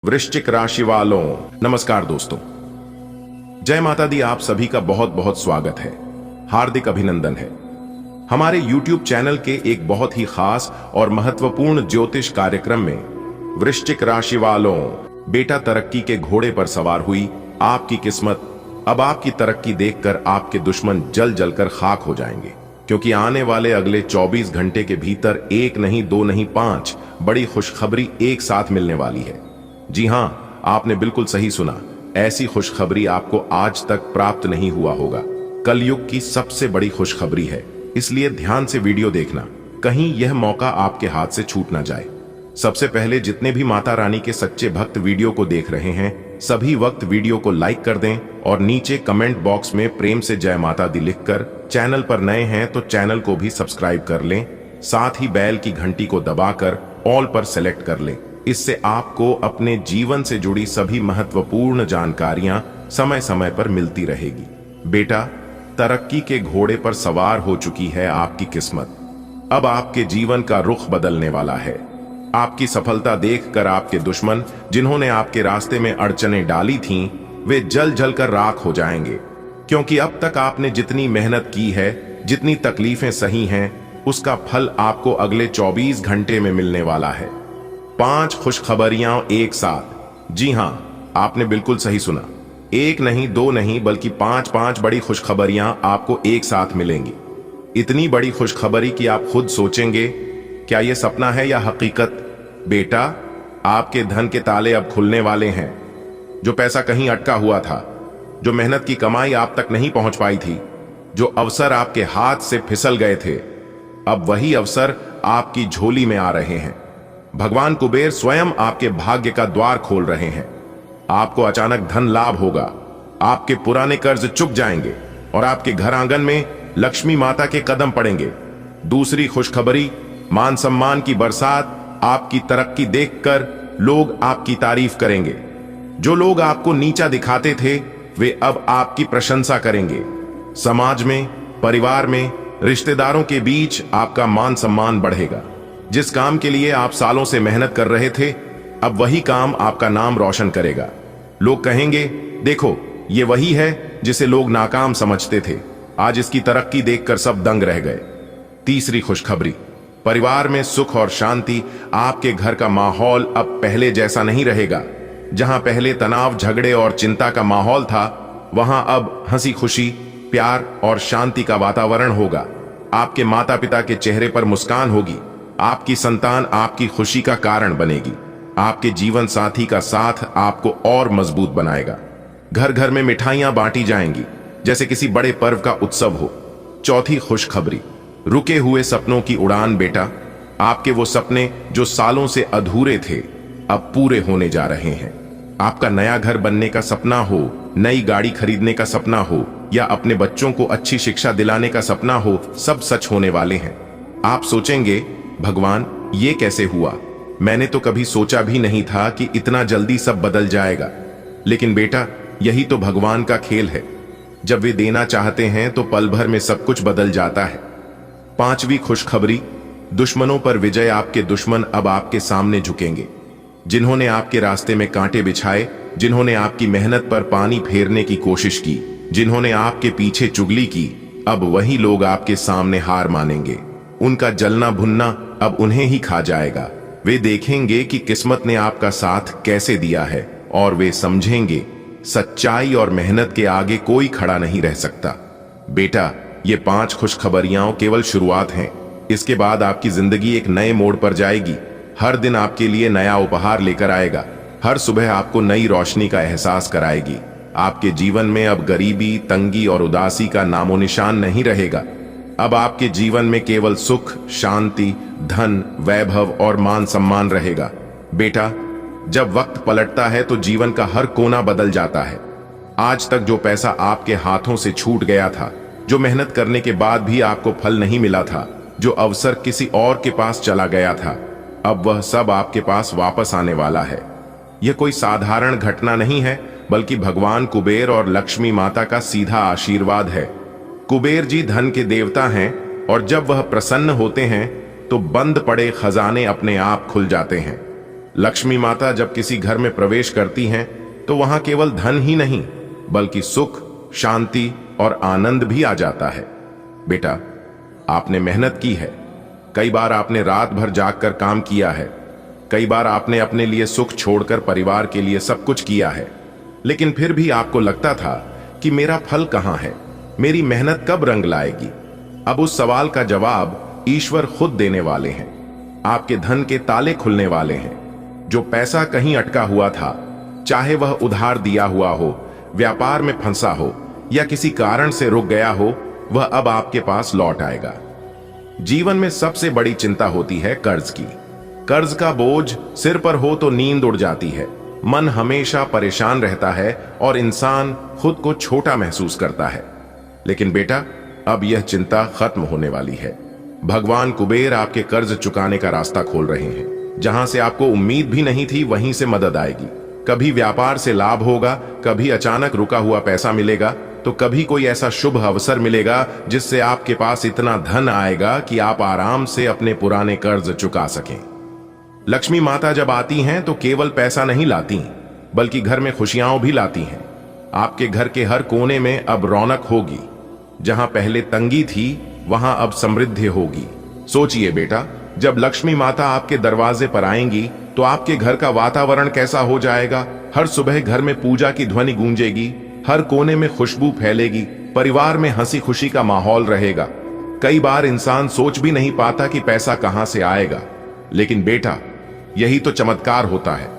वृश्चिक राशि वालों, नमस्कार दोस्तों। जय माता दी। आप सभी का बहुत बहुत स्वागत है, हार्दिक अभिनंदन है। हमारे YouTube चैनल के एक बहुत ही खास और महत्वपूर्ण ज्योतिष कार्यक्रम में वृश्चिक राशि वालों, बेटा तरक्की के घोड़े पर सवार हुई आपकी किस्मत। अब आपकी तरक्की देखकर आपके दुश्मन जल जलकर खाक हो जाएंगे, क्योंकि आने वाले अगले 24 घंटे के भीतर एक नहीं, दो नहीं, 5 बड़ी खुशखबरी एक साथ मिलने वाली है। जी हां, आपने बिल्कुल सही सुना। ऐसी खुशखबरी आपको आज तक प्राप्त नहीं हुआ होगा। कलयुग की सबसे बड़ी खुशखबरी है, इसलिए ध्यान से वीडियो देखना, कहीं यह मौका आपके हाथ से छूट ना जाए। सबसे पहले जितने भी माता रानी के सच्चे भक्त वीडियो को देख रहे हैं, सभी वक्त वीडियो को लाइक कर दें और नीचे कमेंट बॉक्स में प्रेम से जय माता दी लिखकर, चैनल पर नए हैं तो चैनल को भी सब्सक्राइब कर लें। साथ ही बैल की घंटी को दबाकर ऑल पर सेलेक्ट कर लें। इससे आपको अपने जीवन से जुड़ी सभी महत्वपूर्ण जानकारियां समय समय पर मिलती रहेगी। बेटा, तरक्की के घोड़े पर सवार हो चुकी है आपकी किस्मत। अब आपके जीवन का रुख बदलने वाला है। आपकी सफलता देखकर आपके दुश्मन, जिन्होंने आपके रास्ते में अड़चनें डाली थीं, वे जल जल कर राख हो जाएंगे। क्योंकि अब तक आपने जितनी मेहनत की है, जितनी तकलीफें सही हैं, उसका फल आपको अगले 24 घंटे में मिलने वाला है। 5 खुशखबरियां एक साथ। जी हां, आपने बिल्कुल सही सुना। एक नहीं, दो नहीं, बल्कि 5 बड़ी खुशखबरियां आपको एक साथ मिलेंगी। इतनी बड़ी खुशखबरी कि आप खुद सोचेंगे, क्या यह सपना है या हकीकत? बेटा, आपके धन के ताले अब खुलने वाले हैं। जो पैसा कहीं अटका हुआ था, जो मेहनत की कमाई आप तक नहीं पहुंच पाई थी, जो अवसर आपके हाथ से फिसल गए थे, अब वही अवसर आपकी झोली में आ रहे हैं। भगवान कुबेर स्वयं आपके भाग्य का द्वार खोल रहे हैं। आपको अचानक धन लाभ होगा, आपके पुराने कर्ज चुक जाएंगे और आपके घर आंगन में लक्ष्मी माता के कदम पड़ेंगे। दूसरी खुशखबरी, मान सम्मान की बरसात। आपकी तरक्की देखकर लोग आपकी तारीफ करेंगे। जो लोग आपको नीचा दिखाते थे, वे अब आपकी प्रशंसा करेंगे। समाज में, परिवार में, रिश्तेदारों के बीच आपका मान सम्मान बढ़ेगा। जिस काम के लिए आप सालों से मेहनत कर रहे थे, अब वही काम आपका नाम रोशन करेगा। लोग कहेंगे, देखो, ये वही है जिसे लोग नाकाम समझते थे। आज इसकी तरक्की देखकर सब दंग रह गए। तीसरी खुशखबरी, परिवार में सुख और शांति। आपके घर का माहौल अब पहले जैसा नहीं रहेगा। जहां पहले तनाव, झगड़े और चिंता का माहौल था, वहां अब हंसी खुशी, प्यार और शांति का वातावरण होगा। आपके माता पिता के चेहरे पर मुस्कान होगी। आपकी संतान आपकी खुशी का कारण बनेगी। आपके जीवन साथी का साथ आपको और मजबूत बनाएगा। घर घर में मिठाइयां बांटी जाएंगी, जैसे किसी बड़े पर्व का उत्सव हो। चौथी खुशखबरी, रुके हुए सपनों की उड़ान। बेटा, आपके वो सपने जो सालों से अधूरे थे, अब पूरे होने जा रहे हैं। आपका नया घर बनने का सपना हो, नई गाड़ी खरीदने का सपना हो, या अपने बच्चों को अच्छी शिक्षा दिलाने का सपना हो, सब सच होने वाले हैं। आप सोचेंगे, भगवान, ये कैसे हुआ? मैंने तो कभी सोचा भी नहीं था कि इतना जल्दी सब बदल जाएगा। लेकिन बेटा, यही तो भगवान का खेल है। जब वे देना चाहते हैं तो पल भर में सब कुछ बदल जाता है। 5वीं खुशखबरी, दुश्मनों पर विजय। आपके दुश्मन अब आपके सामने झुकेंगे। जिन्होंने आपके रास्ते में कांटे बिछाए, जिन्होंने आपकी मेहनत पर पानी फेरने की कोशिश की, जिन्होंने आपके पीछे चुगली की, अब वही लोग आपके सामने हार मानेंगे। उनका जलना भुनना अब उन्हें ही खा जाएगा। वे देखेंगे कि किस्मत ने आपका साथ कैसे दिया है, और वे समझेंगे, सच्चाई और मेहनत के आगे कोई खड़ा नहीं रह सकता। बेटा, ये 5 खुशखबरियां केवल शुरुआत हैं। इसके बाद आपकी जिंदगी एक नए मोड़ पर जाएगी। हर दिन आपके लिए नया उपहार लेकर आएगा। हर सुबह आपको नई रोशनी का एहसास कराएगी। आपके जीवन में अब गरीबी, तंगी और उदासी का नामो निशान नहीं रहेगा। अब आपके जीवन में केवल सुख, शांति, धन, वैभव और मान सम्मान रहेगा। बेटा, जब वक्त पलटता है तो जीवन का हर कोना बदल जाता है। आज तक जो पैसा आपके हाथों से छूट गया था, जो मेहनत करने के बाद भी आपको फल नहीं मिला था, जो अवसर किसी और के पास चला गया था, अब वह सब आपके पास वापस आने वाला है। यह कोई साधारण घटना नहीं है, बल्कि भगवान कुबेर और लक्ष्मी माता का सीधा आशीर्वाद है। कुबेर जी धन के देवता हैं, और जब वह प्रसन्न होते हैं तो बंद पड़े खजाने अपने आप खुल जाते हैं। लक्ष्मी माता जब किसी घर में प्रवेश करती हैं तो वहां केवल धन ही नहीं बल्कि सुख, शांति और आनंद भी आ जाता है। बेटा, आपने मेहनत की है, कई बार आपने रात भर जागकर काम किया है, कई बार आपने अपने लिए सुख छोड़कर परिवार के लिए सब कुछ किया है, लेकिन फिर भी आपको लगता था कि मेरा फल कहां है, मेरी मेहनत कब रंग लाएगी। अब उस सवाल का जवाब ईश्वर खुद देने वाले हैं। आपके धन के ताले खुलने वाले हैं। जो पैसा कहीं अटका हुआ था, चाहे वह उधार दिया हुआ हो, व्यापार में फंसा हो या किसी कारण से रुक गया हो, वह अब आपके पास लौट आएगा। जीवन में सबसे बड़ी चिंता होती है कर्ज की। कर्ज का बोझ सिर पर हो तो नींद उड़ जाती है, मन हमेशा परेशान रहता है और इंसान खुद को छोटा महसूस करता है। लेकिन बेटा, अब यह चिंता खत्म होने वाली है। भगवान कुबेर आपके कर्ज चुकाने का रास्ता खोल रहे हैं। जहां से आपको उम्मीद भी नहीं थी, वहीं से मदद आएगी। कभी व्यापार से लाभ होगा, कभी अचानक रुका हुआ पैसा मिलेगा, तो कभी कोई ऐसा शुभ अवसर मिलेगा जिससे आपके पास इतना धन आएगा कि आप आराम से अपने पुराने कर्ज चुका सकें। लक्ष्मी माता जब आती हैं तो केवल पैसा नहीं लाती, बल्कि घर में खुशियां भी लाती हैं। आपके घर के हर कोने में अब रौनक होगी। जहां पहले तंगी थी, वहां अब समृद्धि होगी। सोचिए बेटा, जब लक्ष्मी माता आपके दरवाजे पर आएंगी तो आपके घर का वातावरण कैसा हो जाएगा। हर सुबह घर में पूजा की ध्वनि गूंजेगी, हर कोने में खुशबू फैलेगी, परिवार में हंसी खुशी का माहौल रहेगा। कई बार इंसान सोच भी नहीं पाता कि पैसा कहां से आएगा, लेकिन बेटा, यही तो चमत्कार होता है।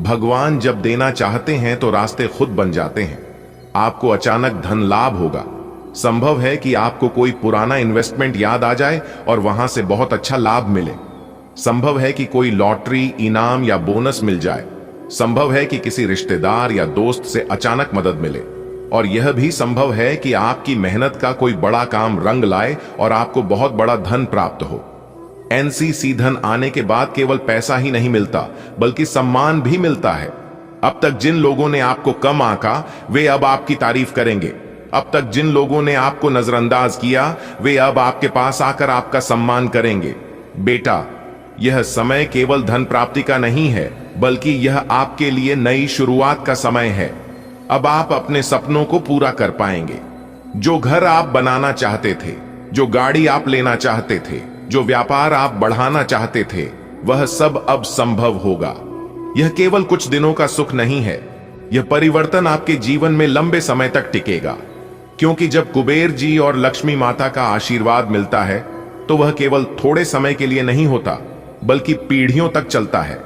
भगवान जब देना चाहते हैं तो रास्ते खुद बन जाते हैं। आपको अचानक धन लाभ होगा। संभव है कि आपको कोई पुराना इन्वेस्टमेंट याद आ जाए और वहां से बहुत अच्छा लाभ मिले। संभव है कि कोई लॉटरी, इनाम या बोनस मिल जाए। संभव है कि किसी रिश्तेदार या दोस्त से अचानक मदद मिले। और यह भी संभव है कि आपकी मेहनत का कोई बड़ा काम रंग लाए और आपको बहुत बड़ा धन प्राप्त हो। एनसीसी धन आने के बाद केवल पैसा ही नहीं मिलता, बल्कि सम्मान भी मिलता है। अब तक जिन लोगों ने आपको कम आंका, वे अब आपकी तारीफ करेंगे। अब तक जिन लोगों ने आपको नजरअंदाज किया, वे अब आपके पास आकर आपका सम्मान करेंगे। बेटा, यह समय केवल धन प्राप्ति का नहीं है, बल्कि यह आपके लिए नई शुरुआत का समय है। अब आप अपने सपनों को पूरा कर पाएंगे। जो घर आप बनाना चाहते थे, जो गाड़ी आप लेना चाहते थे, जो व्यापार आप बढ़ाना चाहते थे, वह सब अब संभव होगा। यह केवल कुछ दिनों का सुख नहीं है, यह परिवर्तन आपके जीवन में लंबे समय तक टिकेगा। क्योंकि जब कुबेर जी और लक्ष्मी माता का आशीर्वाद मिलता है, तो वह केवल थोड़े समय के लिए नहीं होता, बल्कि पीढ़ियों तक चलता है।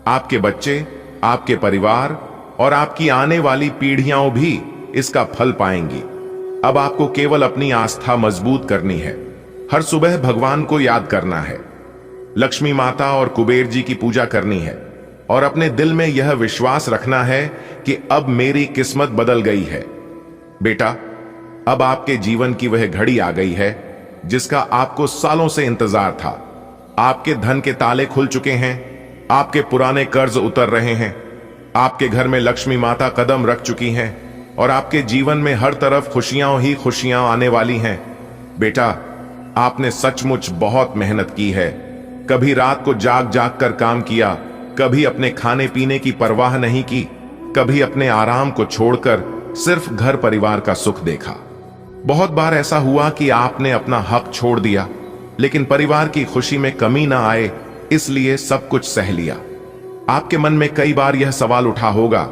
आपके बच्चे, आपके परिवार और आपकी आने वाली पीढ़ियां भी इसका फल पाएंगी। अब आपको केवल अपनी आस्था मजबूत करनी है। हर सुबह भगवान को याद करना है, लक्ष्मी माता और कुबेर जी की पूजा करनी है और अपने दिल में यह विश्वास रखना है कि अब मेरी किस्मत बदल गई है। बेटा, अब आपके जीवन की वह घड़ी आ गई है जिसका आपको सालों से इंतजार था। आपके धन के ताले खुल चुके हैं, आपके पुराने कर्ज उतर रहे हैं, आपके घर में लक्ष्मी माता कदम रख चुकी हैं और आपके जीवन में हर तरफ खुशियां ही खुशियां आने वाली हैं। बेटा, आपने सचमुच बहुत मेहनत की है। कभी रात को जाग जाग कर काम किया, कभी अपने खाने पीने की परवाह नहीं की, कभी अपने आराम को छोड़कर सिर्फ घर परिवार का सुख देखा। बहुत बार ऐसा हुआ कि आपने अपना हक छोड़ दिया, लेकिन परिवार की खुशी में कमी ना आए इसलिए सब कुछ सह लिया। आपके मन में कई बार यह सवाल उठा होगा,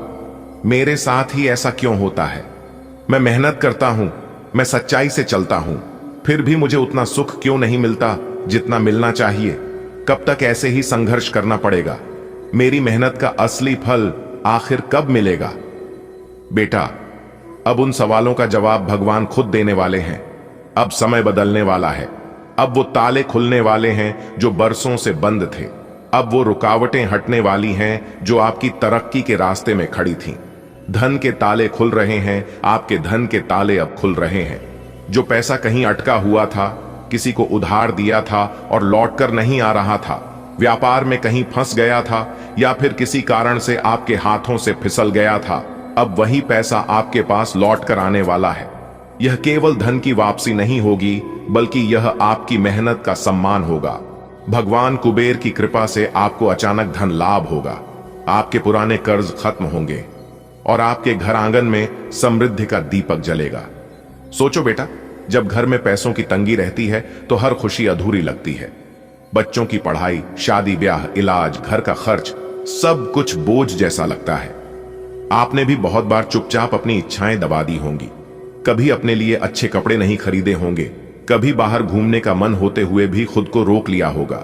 मेरे साथ ही ऐसा क्यों होता है? मैं मेहनत करता हूं, मैं सच्चाई से चलता हूं, फिर भी मुझे उतना सुख क्यों नहीं मिलता जितना मिलना चाहिए? कब तक ऐसे ही संघर्ष करना पड़ेगा? मेरी मेहनत का असली फल आखिर कब मिलेगा? बेटा, अब उन सवालों का जवाब भगवान खुद देने वाले हैं। अब समय बदलने वाला है। अब वो ताले खुलने वाले हैं जो बरसों से बंद थे। अब वो रुकावटें हटने वाली हैं जो आपकी तरक्की के रास्ते में खड़ी थीं। धन के ताले खुल रहे हैं, आपके धन के ताले अब खुल रहे हैं। जो पैसा कहीं अटका हुआ था, किसी को उधार दिया था और लौटकर नहीं आ रहा था, व्यापार में कहीं फंस गया था या फिर किसी कारण से आपके हाथों से फिसल गया था, अब वही पैसा आपके पास लौट कर आने वाला है। यह केवल धन की वापसी नहीं होगी, बल्कि यह आपकी मेहनत का सम्मान होगा। भगवान कुबेर की कृपा से आपको अचानक धन लाभ होगा, आपके पुराने कर्ज खत्म होंगे और आपके घर आंगन में समृद्धि का दीपक जलेगा। सोचो बेटा, जब घर में पैसों की तंगी रहती है तो हर खुशी अधूरी लगती है। बच्चों की पढ़ाई, शादी ब्याह, इलाज, घर का खर्च, सब कुछ बोझ जैसा लगता है। आपने भी बहुत बार चुपचाप अपनी इच्छाएं दबा दी होंगी। कभी अपने लिए अच्छे कपड़े नहीं खरीदे होंगे, कभी बाहर घूमने का मन होते हुए भी खुद को रोक लिया होगा।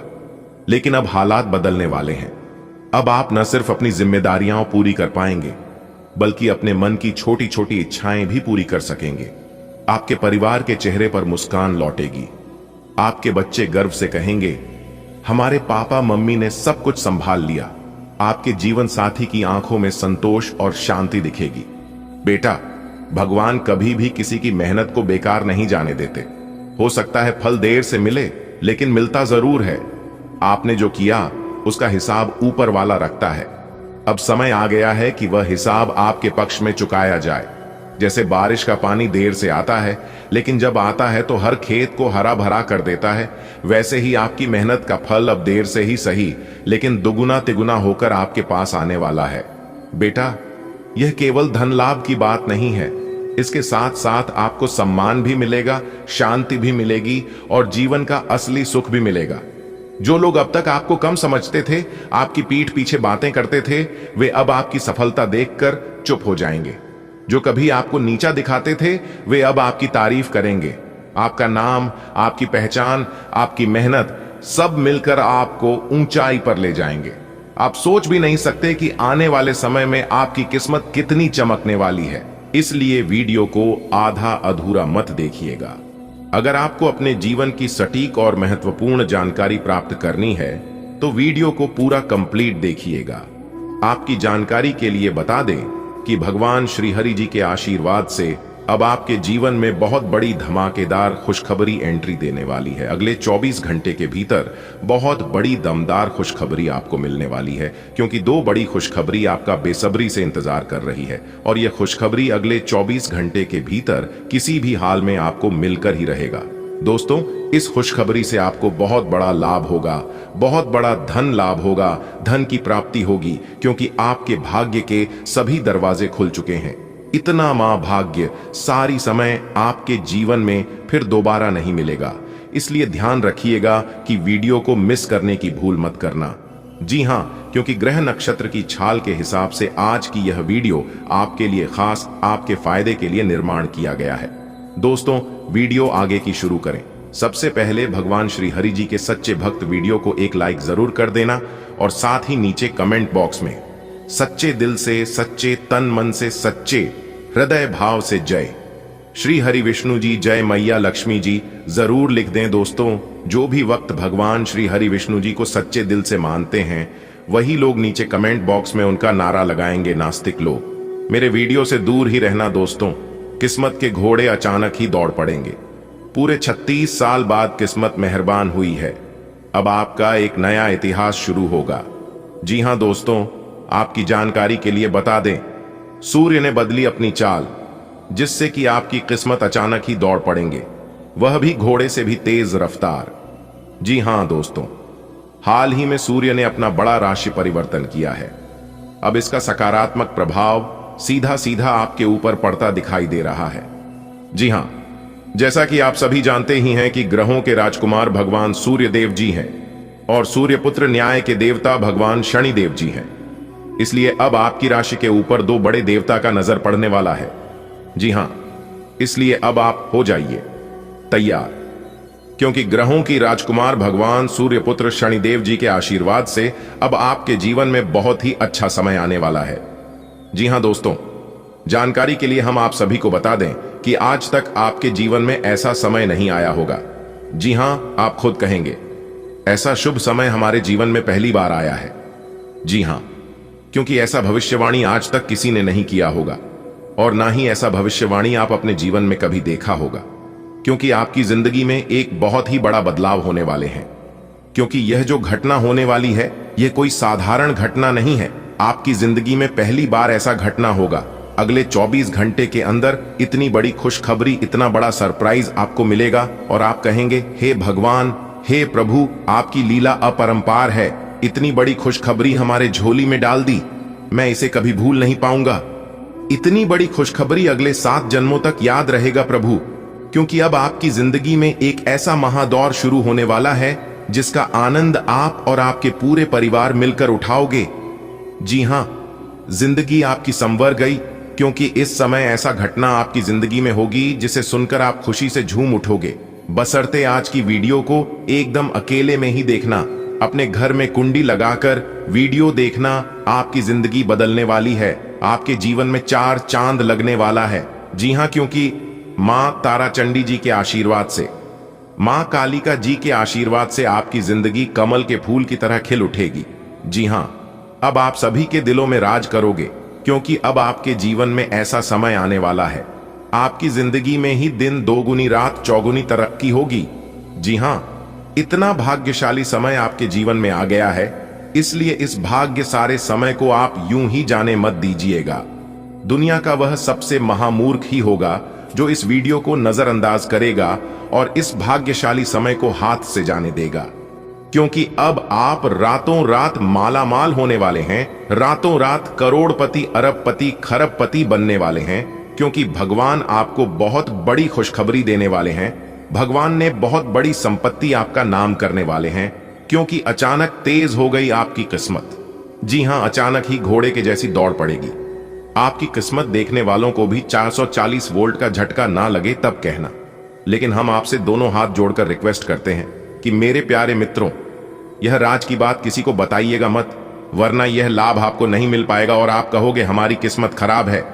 लेकिन अब हालात बदलने वाले हैं। अब आप न सिर्फ अपनी जिम्मेदारियां पूरी कर पाएंगे, बल्कि अपने मन की छोटी छोटी इच्छाएं भी पूरी कर सकेंगे। आपके परिवार के चेहरे पर मुस्कान लौटेगी। आपके बच्चे गर्व से कहेंगे, हमारे पापा मम्मी ने सब कुछ संभाल लिया। आपके जीवन साथी की आंखों में संतोष और शांति दिखेगी। बेटा, भगवान कभी भी किसी की मेहनत को बेकार नहीं जाने देते। हो सकता है फल देर से मिले, लेकिन मिलता जरूर है। आपने जो किया उसका हिसाब ऊपर वाला रखता है। अब समय आ गया है कि वह हिसाब आपके पक्ष में चुकाया जाए। जैसे बारिश का पानी देर से आता है, लेकिन जब आता है तो हर खेत को हरा भरा कर देता है, वैसे ही आपकी मेहनत का फल अब देर से ही सही, लेकिन दुगुना तिगुना होकर आपके पास आने वाला है। बेटा, यह केवल धन लाभ की बात नहीं है। इसके साथ साथ आपको सम्मान भी मिलेगा, शांति भी मिलेगी और जीवन का असली सुख भी मिलेगा। जो लोग अब तक आपको कम समझते थे, आपकी पीठ पीछे बातें करते थे, वे अब आपकी सफलता देखकर चुप हो जाएंगे। जो कभी आपको नीचा दिखाते थे, वे अब आपकी तारीफ करेंगे। आपका नाम, आपकी पहचान, आपकी मेहनत सब मिलकर आपको ऊंचाई पर ले जाएंगे। आप सोच भी नहीं सकते कि आने वाले समय में आपकी किस्मत कितनी चमकने वाली है। इसलिए वीडियो को आधा अधूरा मत देखिएगा। अगर आपको अपने जीवन की सटीक और महत्वपूर्ण जानकारी प्राप्त करनी है तो वीडियो को पूरा कंप्लीट देखिएगा। आपकी जानकारी के लिए बता दें कि भगवान श्री हरि जी के आशीर्वाद से अब आपके जीवन में बहुत बड़ी धमाकेदार खुशखबरी एंट्री देने वाली है। अगले 24 घंटे के भीतर बहुत बड़ी दमदार खुशखबरी आपको मिलने वाली है, क्योंकि दो बड़ी खुशखबरी आपका बेसब्री से इंतजार कर रही है और यह खुशखबरी अगले 24 घंटे के भीतर किसी भी हाल में आपको मिलकर ही रहेगा। दोस्तों, इस खुशखबरी से आपको बहुत बड़ा लाभ होगा, बहुत बड़ा धन लाभ होगा, धन की प्राप्ति होगी, क्योंकि आपके भाग्य के सभी दरवाजे खुल चुके हैं। इतना महाभाग्य सारी समय आपके जीवन में फिर दोबारा नहीं मिलेगा। इसलिए ध्यान रखिएगा कि वीडियो को मिस करने की भूल मत करना। जी हां, क्योंकि ग्रह नक्षत्र की छाल के हिसाब से आज की यह वीडियो आपके लिए खास, आपके फायदे के लिए निर्माण किया गया है। दोस्तों, वीडियो आगे की शुरू करें। सबसे पहले भगवान श्री हरि जी के सच्चे भक्त वीडियो को एक लाइक जरूर कर देना और साथ ही नीचे कमेंट बॉक्स में सच्चे दिल से, सच्चे तन मन से, सच्चे हृदय भाव से जय श्री हरि विष्णु जी, जय मैया लक्ष्मी जी जरूर लिख दें। दोस्तों, जो भी वक्त भगवान श्री हरि विष्णु जी को सच्चे दिल से मानते हैं, वही लोग नीचे कमेंट बॉक्स में उनका नारा लगाएंगे। नास्तिक लोग मेरे वीडियो से दूर ही रहना। दोस्तों, किस्मत के घोड़े अचानक ही दौड़ पड़ेंगे। पूरे 36 साल बाद किस्मत मेहरबान हुई है। अब आपका एक नया इतिहास शुरू होगा। जी हां दोस्तों, आपकी जानकारी के लिए बता दें, सूर्य ने बदली अपनी चाल, जिससे कि आपकी किस्मत अचानक ही दौड़ पड़ेंगे, वह भी घोड़े से भी तेज रफ्तार। जी हां दोस्तों, हाल ही में सूर्य ने अपना बड़ा राशि परिवर्तन किया है। अब इसका सकारात्मक प्रभाव सीधा सीधा आपके ऊपर पड़ता दिखाई दे रहा है। जी हां, जैसा कि आप सभी जानते ही हैं कि ग्रहों के राजकुमार भगवान सूर्य देव जी हैं और सूर्य पुत्र न्याय के देवता भगवान शनि देव जी हैं। इसलिए अब आपकी राशि के ऊपर दो बड़े देवता का नजर पड़ने वाला है। जी हां, इसलिए अब आप हो जाइए तैयार, क्योंकि ग्रहों की राजकुमार भगवान सूर्य पुत्र शनिदेव जी के आशीर्वाद से अब आपके जीवन में बहुत ही अच्छा समय आने वाला है। जी हां दोस्तों, जानकारी के लिए हम आप सभी को बता दें कि आज तक आपके जीवन में ऐसा समय नहीं आया होगा। जी हां, आप खुद कहेंगे, ऐसा शुभ समय हमारे जीवन में पहली बार आया है। जी हां, क्योंकि ऐसा भविष्यवाणी आज तक किसी ने नहीं किया होगा और ना ही ऐसा भविष्यवाणी आप अपने जीवन में कभी देखा होगा, क्योंकि आपकी जिंदगी में एक बहुत ही बड़ा बदलाव होने वाले हैं। क्योंकि यह जो घटना होने वाली है, यह कोई साधारण घटना नहीं है। आपकी जिंदगी में पहली बार ऐसा घटना होगा। अगले 24 घंटे के अंदर इतनी बड़ी खुशखबरी, इतना बड़ा सरप्राइज आपको मिलेगा और आप कहेंगे, हे भगवान, हे प्रभु, आपकी लीला अपरंपार है। इतनी बड़ी खुशखबरी हमारे झोली में डाल दी, मैं इसे कभी भूल नहीं पाऊंगा। इतनी बड़ी खुशखबरी अगले 7 जन्मों तक याद रहेगा प्रभु, क्योंकि अब आपकी जिंदगी में एक ऐसा महादौर शुरू होने वाला है जिसका आनंद आप और आपके पूरे परिवार मिलकर उठाओगे। जी हां, जिंदगी आपकी संवर गई, क्योंकि इस समय ऐसा घटना आपकी जिंदगी में होगी जिसे सुनकर आप खुशी से झूम उठोगे। बशर्ते आज की वीडियो को एकदम अकेले में ही देखना, अपने घर में कुंडी लगाकर वीडियो देखना। आपकी जिंदगी बदलने वाली है, आपके जीवन में 4 चांद लगने वाला है। जी हां, क्योंकि मां ताराचंडी जी के आशीर्वाद से, मां कालिका जी के आशीर्वाद से आपकी जिंदगी कमल के फूल की तरह खिल उठेगी। जी हां, अब आप सभी के दिलों में राज करोगे, क्योंकि अब आपके जीवन में ऐसा समय आने वाला है, आपकी जिंदगी में ही दिन दोगुनी रात चौगुनी तरक्की होगी। जी हां, इतना भाग्यशाली समय आपके जीवन में आ गया है, इसलिए इस भाग्य सारे समय को आप यूं ही जाने मत दीजिएगा। दुनिया का वह सबसे महामूर्ख ही होगा जो इस वीडियो को नजरअंदाज करेगा और इस भाग्यशाली समय को हाथ से जाने देगा, क्योंकि अब आप रातों रात मालामाल होने वाले हैं, रातों रात करोड़पति, अरबपति, खरबपति बनने वाले हैं, क्योंकि भगवान आपको बहुत बड़ी खुशखबरी देने वाले हैं। भगवान ने बहुत बड़ी संपत्ति आपका नाम करने वाले हैं, क्योंकि अचानक तेज हो गई आपकी किस्मत। जी हां, अचानक ही घोड़े के जैसी दौड़ पड़ेगी। आपकी किस्मत देखने वालों को भी 440 वोल्ट का झटका ना लगे तब कहना। लेकिन हम आपसे दोनों हाथ जोड़कर रिक्वेस्ट करते हैं कि मेरे प्यारे मित्रों, यह राज की बात किसी को बताइएगा मत, वरना यह लाभ आपको नहीं मिल पाएगा और आप कहोगे हमारी किस्मत खराब है।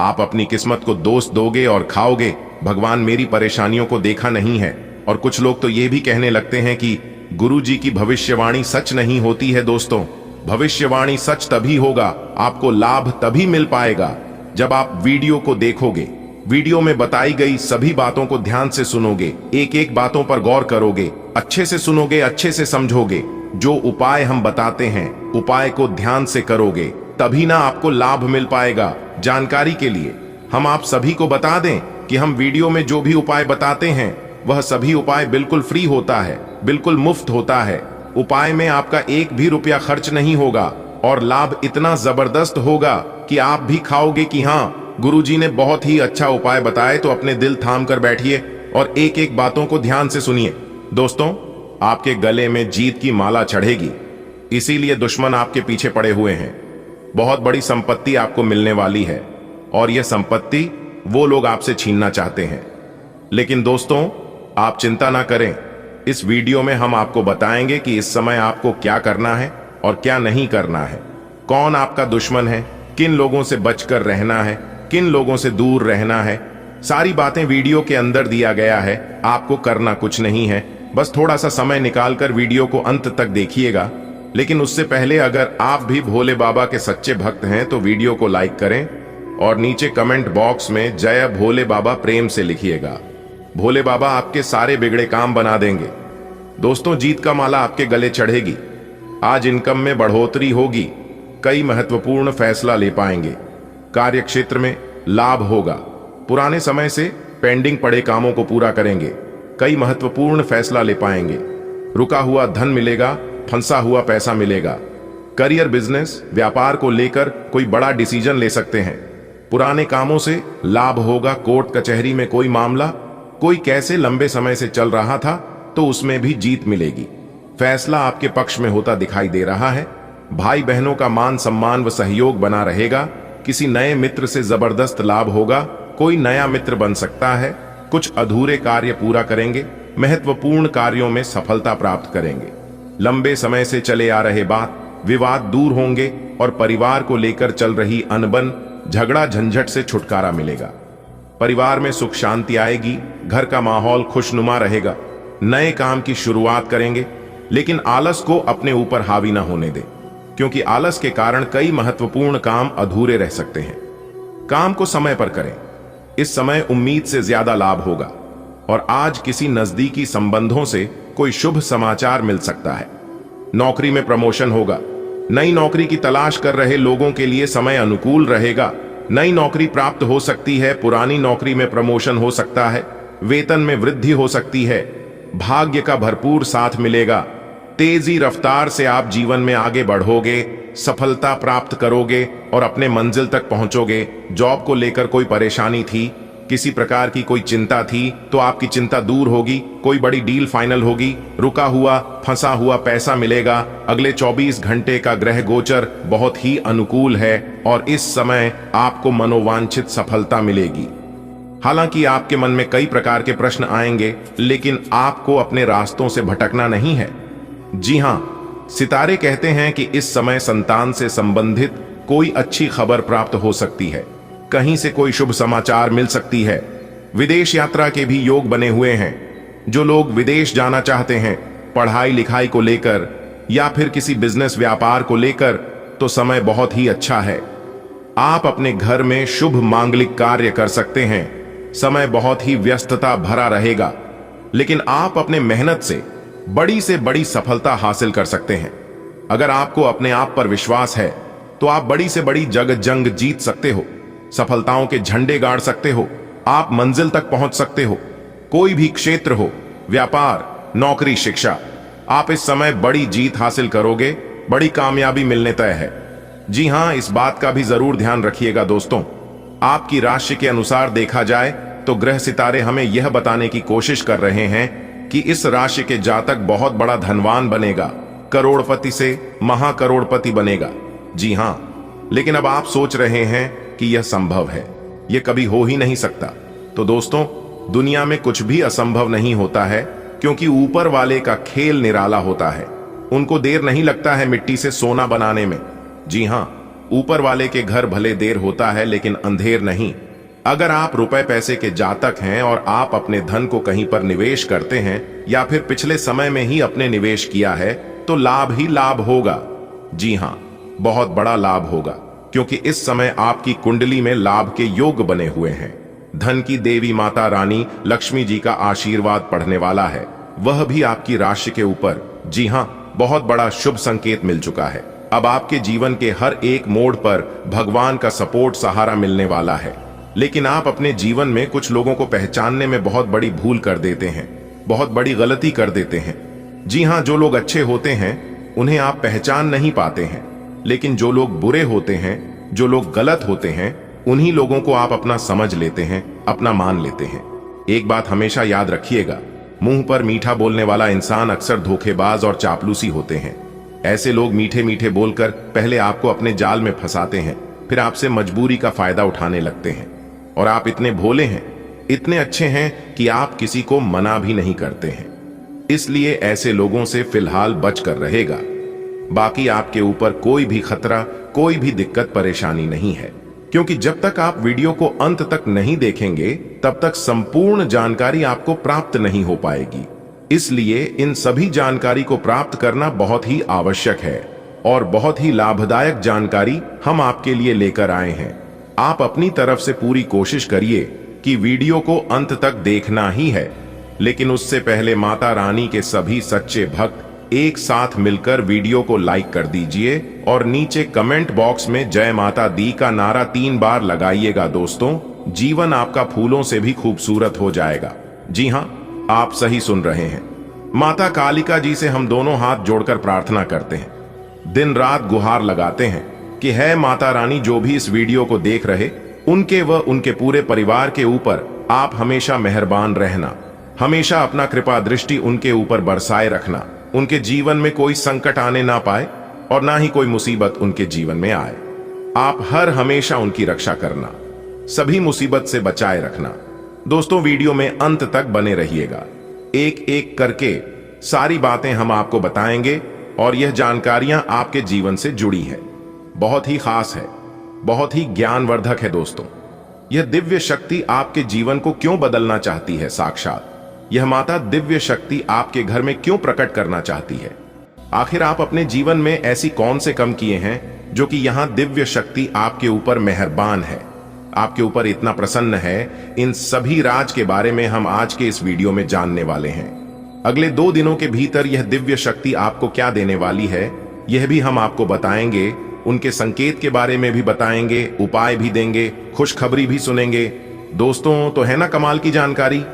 आप अपनी किस्मत को दोष दोगे और खाओगे, भगवान मेरी परेशानियों को देखा नहीं है। और कुछ लोग तो ये भी कहने लगते हैं कि गुरु जी की भविष्यवाणी सच नहीं होती है। दोस्तों, भविष्यवाणी सच तभी होगा, आपको लाभ तभी मिल पाएगा जब आप वीडियो को देखोगे, वीडियो में बताई गई सभी बातों को ध्यान से सुनोगे, एक एक बातों पर गौर करोगे, अच्छे से सुनोगे, अच्छे से समझोगे। जो उपाय हम बताते हैं, उपाय को ध्यान से करोगे, तभी ना आपको लाभ मिल पाएगा। जानकारी के लिए हम आप सभी को बता दें कि हम वीडियो में जो भी उपाय बताते हैं वह सभी उपाय बिल्कुल फ्री होता है, बिल्कुल मुफ्त होता है। उपाय में आपका 1 भी रुपया खर्च नहीं होगा और लाभ इतना जबरदस्त होगा कि आप भी खाओगे कि हाँ, गुरुजी ने बहुत ही अच्छा उपाय बताए। तो अपने दिल थाम कर बैठिए और एक एक बातों को ध्यान से सुनिए। दोस्तों, आपके गले में जीत की माला चढ़ेगी, इसीलिए दुश्मन आपके पीछे पड़े हुए हैं। बहुत बड़ी संपत्ति आपको मिलने वाली है और यह संपत्ति वो लोग आपसे छीनना चाहते हैं। लेकिन दोस्तों, आप चिंता ना करें, इस वीडियो में हम आपको बताएंगे कि इस समय आपको क्या करना है और क्या नहीं करना है, कौन आपका दुश्मन है, किन लोगों से बचकर रहना है, किन लोगों से दूर रहना है। सारी बातें वीडियो के अंदर दिया गया है, आपको करना कुछ नहीं है, बस थोड़ा सा समय निकालकर वीडियो को अंत तक देखिएगा। लेकिन उससे पहले अगर आप भी भोले बाबा के सच्चे भक्त हैं तो वीडियो को लाइक करें और नीचे कमेंट बॉक्स में जय भोले बाबा प्रेम से लिखिएगा। भोले बाबा आपके सारे बिगड़े काम बना देंगे। दोस्तों, जीत का माला आपके गले चढ़ेगी। आज इनकम में बढ़ोतरी होगी, कई महत्वपूर्ण फैसला ले पाएंगे, कार्य क्षेत्र में लाभ होगा, पुराने समय से पेंडिंग पड़े कामों को पूरा करेंगे, कई महत्वपूर्ण फैसला ले पाएंगे, रुका हुआ धन मिलेगा, फंसा हुआ पैसा मिलेगा, करियर, बिजनेस, व्यापार को लेकर कोई बड़ा डिसीजन ले सकते हैं, पुराने कामों से लाभ होगा, कोर्ट कचहरी में कोई मामला, कोई कैसे लंबे समय से चल रहा था तो उसमें भी जीत मिलेगी, फैसला आपके पक्ष में होता दिखाई दे रहा है। भाई बहनों का मान सम्मान व सहयोग बना रहेगा, किसी नए मित्र से जबरदस्त लाभ होगा, कोई नया मित्र बन सकता है, कुछ अधूरे कार्य पूरा करेंगे, महत्वपूर्ण कार्यों में सफलता प्राप्त करेंगे, लंबे समय से चले आ रहे बात विवाद दूर होंगे और परिवार को लेकर चल रही अनबन झगड़ा झंझट से छुटकारा मिलेगा, परिवार में सुख शांति आएगी, घर का माहौल खुशनुमा रहेगा, नए काम की शुरुआत करेंगे। लेकिन आलस को अपने ऊपर हावी ना होने दें, क्योंकि आलस के कारण कई महत्वपूर्ण काम अधूरे रह सकते हैं। काम को समय पर करें, इस समय उम्मीद से ज्यादा लाभ होगा और आज किसी नजदीकी संबंधों से कोई शुभ समाचार मिल सकता है। नौकरी में प्रमोशन होगा, नई नौकरी की तलाश कर रहे लोगों के लिए समय अनुकूल रहेगा, नई नौकरी प्राप्त हो सकती है, पुरानी नौकरी में प्रमोशन हो सकता है, वेतन में वृद्धि हो सकती है, भाग्य का भरपूर साथ मिलेगा। तेजी रफ्तार से आप जीवन में आगे बढ़ोगे, सफलता प्राप्त करोगे और अपने मंजिल तक पहुंचोगे। जॉब को लेकर कोई परेशानी थी, किसी प्रकार की कोई चिंता थी, तो आपकी चिंता दूर होगी। कोई बड़ी डील फाइनल होगी, रुका हुआ फंसा हुआ पैसा मिलेगा। अगले 24 घंटे का ग्रह गोचर बहुत ही अनुकूल है और इस समय आपको मनोवांछित सफलता मिलेगी। हालांकि आपके मन में कई प्रकार के प्रश्न आएंगे, लेकिन आपको अपने रास्तों से भटकना नहीं है। जी हां, सितारे कहते हैं कि इस समय संतान से संबंधित कोई अच्छी खबर प्राप्त हो सकती है, कहीं से कोई शुभ समाचार मिल सकती है। विदेश यात्रा के भी योग बने हुए हैं। जो लोग विदेश जाना चाहते हैं पढ़ाई लिखाई को लेकर या फिर किसी बिजनेस व्यापार को लेकर, तो समय बहुत ही अच्छा है। आप अपने घर में शुभ मांगलिक कार्य कर सकते हैं। समय बहुत ही व्यस्तता भरा रहेगा, लेकिन आप अपने मेहनत से बड़ी सफलता हासिल कर सकते हैं। अगर आपको अपने आप पर विश्वास है तो आप बड़ी से बड़ी जंग जीत सकते हो, सफलताओं के झंडे गाड़ सकते हो, आप मंजिल तक पहुंच सकते हो। कोई भी क्षेत्र हो, व्यापार, नौकरी, शिक्षा, आप इस समय बड़ी जीत हासिल करोगे, बड़ी कामयाबी मिलने तय है। जी हां, इस बात का भी जरूर ध्यान रखिएगा दोस्तों। आपकी राशि के अनुसार देखा जाए तो ग्रह सितारे हमें यह बताने की कोशिश कर रहे हैं कि इस राशि के जातक बहुत बड़ा धनवान बनेगा, करोड़पति से महाकरोड़पति बनेगा। जी हां, लेकिन अब आप सोच रहे हैं कि यह संभव है, यह कभी हो ही नहीं सकता। तो दोस्तों, दुनिया में कुछ भी असंभव नहीं होता है, क्योंकि ऊपर वाले का खेल निराला होता है। उनको देर नहीं लगता है मिट्टी से सोना बनाने में। जी हां, ऊपर वाले के घर भले देर होता है, लेकिन अंधेर नहीं। अगर आप रुपए पैसे के जातक हैं और आप अपने धन को कहीं पर निवेश करते हैं या फिर पिछले समय में ही अपने निवेश किया है, तो लाभ ही लाभ होगा। जी हां, बहुत बड़ा लाभ होगा, क्योंकि इस समय आपकी कुंडली में लाभ के योग बने हुए हैं। धन की देवी माता रानी लक्ष्मी जी का आशीर्वाद पढ़ने वाला है, वह भी आपकी राशि के ऊपर। जी हां, बहुत बड़ा शुभ संकेत मिल चुका है। अब आपके जीवन के हर एक मोड़ पर भगवान का सपोर्ट सहारा मिलने वाला है। लेकिन आप अपने जीवन में कुछ लोगों को पहचानने में बहुत बड़ी भूल कर देते हैं, बहुत बड़ी गलती कर देते हैं। जी हां, जो लोग अच्छे होते हैं उन्हें आप पहचान नहीं पाते हैं, लेकिन जो लोग बुरे होते हैं, जो लोग गलत होते हैं, उन्हीं लोगों को आप अपना समझ लेते हैं, अपना मान लेते हैं। एक बात हमेशा याद रखिएगा, मुंह पर मीठा बोलने वाला इंसान अक्सर धोखेबाज और चापलूसी होते हैं। ऐसे लोग मीठे मीठे बोलकर पहले आपको अपने जाल में फंसाते हैं, फिर आपसे मजबूरी का फायदा उठाने लगते हैं। और आप इतने भोले हैं, इतने अच्छे हैं कि आप किसी को मना भी नहीं करते हैं। इसलिए ऐसे लोगों से फिलहाल बचकर रहेगा। बाकी आपके ऊपर कोई भी खतरा, कोई भी दिक्कत परेशानी नहीं है, क्योंकि जब तक आप वीडियो को अंत तक नहीं देखेंगे तब तक संपूर्ण जानकारी आपको प्राप्त नहीं हो पाएगी। इसलिए इन सभी जानकारी को प्राप्त करना बहुत ही आवश्यक है और बहुत ही लाभदायक जानकारी हम आपके लिए लेकर आए हैं। आप अपनी तरफ से पूरी कोशिश करिए कि वीडियो को अंत तक देखना ही है, लेकिन उससे पहले माता रानी के सभी सच्चे भक्त एक साथ मिलकर वीडियो को लाइक कर दीजिए और नीचे कमेंट बॉक्स में जय माता दी का नारा 3 बार लगाइएगा। दोस्तों, जीवन आपका फूलों से भी खूबसूरत हो जाएगा। जी हां, आप सही सुन रहे हैं। माता कालिका जी से हम दोनों हाथ जोड़कर प्रार्थना करते हैं, दिन रात गुहार लगाते हैं कि है माता रानी, जो भी इस वीडियो को देख रहे, उनके व उनके पूरे परिवार के ऊपर आप हमेशा मेहरबान रहना, हमेशा अपना कृपा दृष्टि उनके ऊपर बरसाए रखना। उनके जीवन में कोई संकट आने ना पाए और ना ही कोई मुसीबत उनके जीवन में आए। आप हर हमेशा उनकी रक्षा करना, सभी मुसीबत से बचाए रखना। दोस्तों, वीडियो में अंत तक बने रहिएगा। एक एक करके सारी बातें हम आपको बताएंगे और यह जानकारियां आपके जीवन से जुड़ी है, बहुत ही खास है, बहुत ही ज्ञानवर्धक है। दोस्तों, यह दिव्य शक्ति आपके जीवन को क्यों बदलना चाहती है? साक्षात यह माता दिव्य शक्ति आपके घर में क्यों प्रकट करना चाहती है? आखिर आप अपने जीवन में ऐसी कौन से कम किए हैं जो कि यहां दिव्य शक्ति आपके ऊपर मेहरबान है, आपके ऊपर इतना प्रसन्न है? इन सभी राज के बारे में हम आज के इस वीडियो में जानने वाले हैं। अगले 2 दिनों के भीतर यह दिव्य शक्ति आपको क्या देने वाली है, यह भी हम आपको बताएंगे। उनके संकेत के बारे में भी बताएंगे, उपाय भी देंगे, खुशखबरी भी सुनेंगे। दोस्तों, तो है ना कमाल की जानकारी?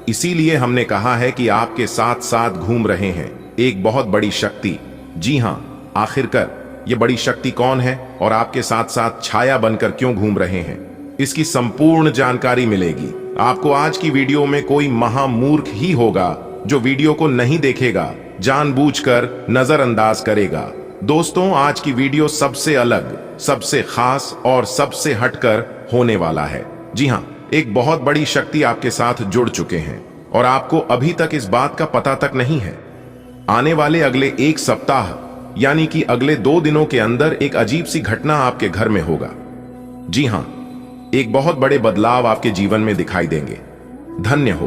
इसीलिए हमने कहा है कि आपके साथ साथ घूम रहे हैं एक बहुत बड़ी शक्ति। जी हाँ, आखिरकार ये बड़ी शक्ति कौन है और आपके साथ साथ छाया बनकर क्यों घूम रहे हैं, इसकी संपूर्ण जानकारी मिलेगी आपको आज की वीडियो में। कोई महामूर्ख ही होगा जो वीडियो को नहीं देखेगा, जानबूझकर नजरअंदाज करेगा। दोस्तों, आज की वीडियो सबसे अलग, सबसे खास और सबसे हटकर होने वाला है। जी हाँ, एक बहुत बड़ी शक्ति आपके साथ जुड़ चुके हैं और आपको अभी तक इस बात का पता तक नहीं है। आने वाले अगले एक सप्ताह यानी कि अगले 2 दिनों के अंदर एक अजीब सी घटना आपके घर में होगा। जी हाँ, एक बहुत बड़े बदलाव आपके जीवन में दिखाई देंगे। धन्य हो,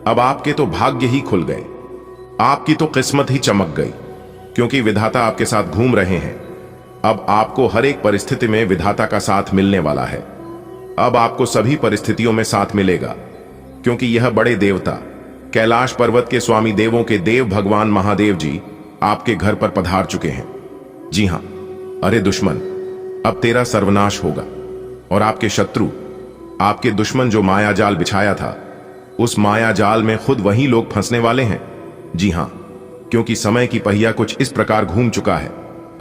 अब आपके तो भाग्य ही खुल गए, आपकी तो किस्मत ही चमक गई, क्योंकि विधाता आपके साथ घूम रहे हैं। अब आपको हर एक परिस्थिति में विधाता का साथ मिलने वाला है। अब आपको सभी परिस्थितियों में साथ मिलेगा, क्योंकि यह बड़े देवता कैलाश पर्वत के स्वामी देवों के देव भगवान महादेव जी आपके घर पर पधार चुके हैं। जी हां, अरे दुश्मन, अब तेरा सर्वनाश होगा और आपके शत्रु, आपके दुश्मन जो माया जाल बिछाया था, उस माया जाल में खुद वही लोग फंसने वाले हैं। जी हां, क्योंकि समय की पहिया कुछ इस प्रकार घूम चुका है,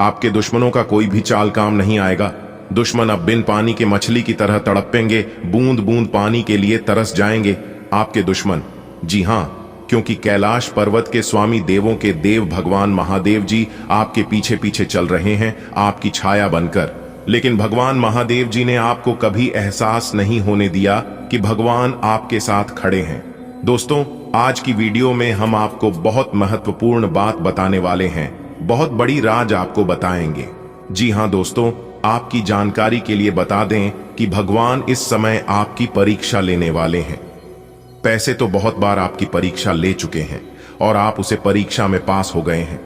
आपके दुश्मनों का कोई भी चाल काम नहीं आएगा। दुश्मन अब बिन पानी के मछली की तरह तड़पेंगे, बूंद बूंद पानी के लिए तरस जाएंगे आपके दुश्मन। जी हां, क्योंकि कैलाश पर्वत के स्वामी देवों के देव भगवान महादेव जी आपके पीछे पीछे चल रहे हैं, आपकी छाया बनकर। लेकिन भगवान महादेव जी ने आपको कभी एहसास नहीं होने दिया कि भगवान आपके साथ खड़े हैं। दोस्तों, आज की वीडियो में हम आपको बहुत महत्वपूर्ण बात बताने वाले हैं, बहुत बड़ी राज आपको बताएंगे। जी हां दोस्तों, आपकी जानकारी के लिए बता दें कि भगवान इस समय आपकी परीक्षा लेने वाले हैं। पैसे तो बहुत बार आपकी परीक्षा ले चुके हैं और आप उसे परीक्षा में पास हो गए हैं,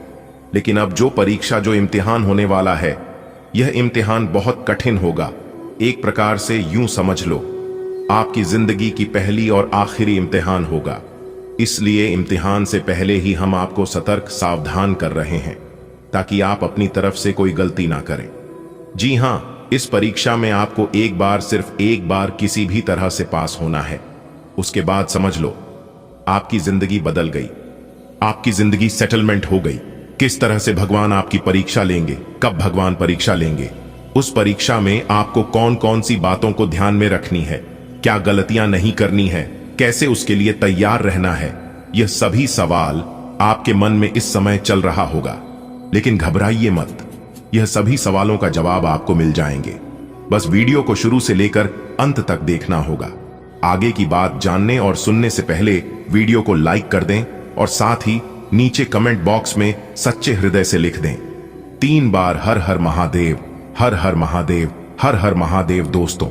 लेकिन अब जो इम्तिहान होने वाला है, यह इम्तिहान बहुत कठिन होगा। एक प्रकार से यूं समझ लो, आपकी जिंदगी की पहली और आखिरी इम्तिहान होगा। इसलिए इम्तिहान से पहले ही हम आपको सतर्क सावधान कर रहे हैं, ताकि आप अपनी तरफ से कोई गलती ना करें। जी हां, इस परीक्षा में आपको एक बार, सिर्फ एक बार किसी भी तरह से पास होना है। उसके बाद समझ लो, आपकी जिंदगी बदल गई, आपकी जिंदगी सेटलमेंट हो गई। किस तरह से भगवान आपकी परीक्षा लेंगे, कब भगवान परीक्षा लेंगे, उस परीक्षा में आपको कौन कौन सी बातों को ध्यान में रखनी है, क्या गलतियां नहीं करनी है, कैसे उसके लिए तैयार रहना है, यह सभी सवाल आपके मन में इस समय चल रहा होगा। लेकिन घबराइए मत, यह सभी सवालों का जवाब आपको मिल जाएंगे। बस वीडियो को शुरू से लेकर अंत तक देखना होगा। आगे की बात जानने और सुनने से पहले वीडियो को लाइक कर दें और साथ ही नीचे कमेंट बॉक्स में सच्चे हृदय से लिख दें 3 बार हर हर महादेव, हर हर महादेव, हर हर महादेव। दोस्तों,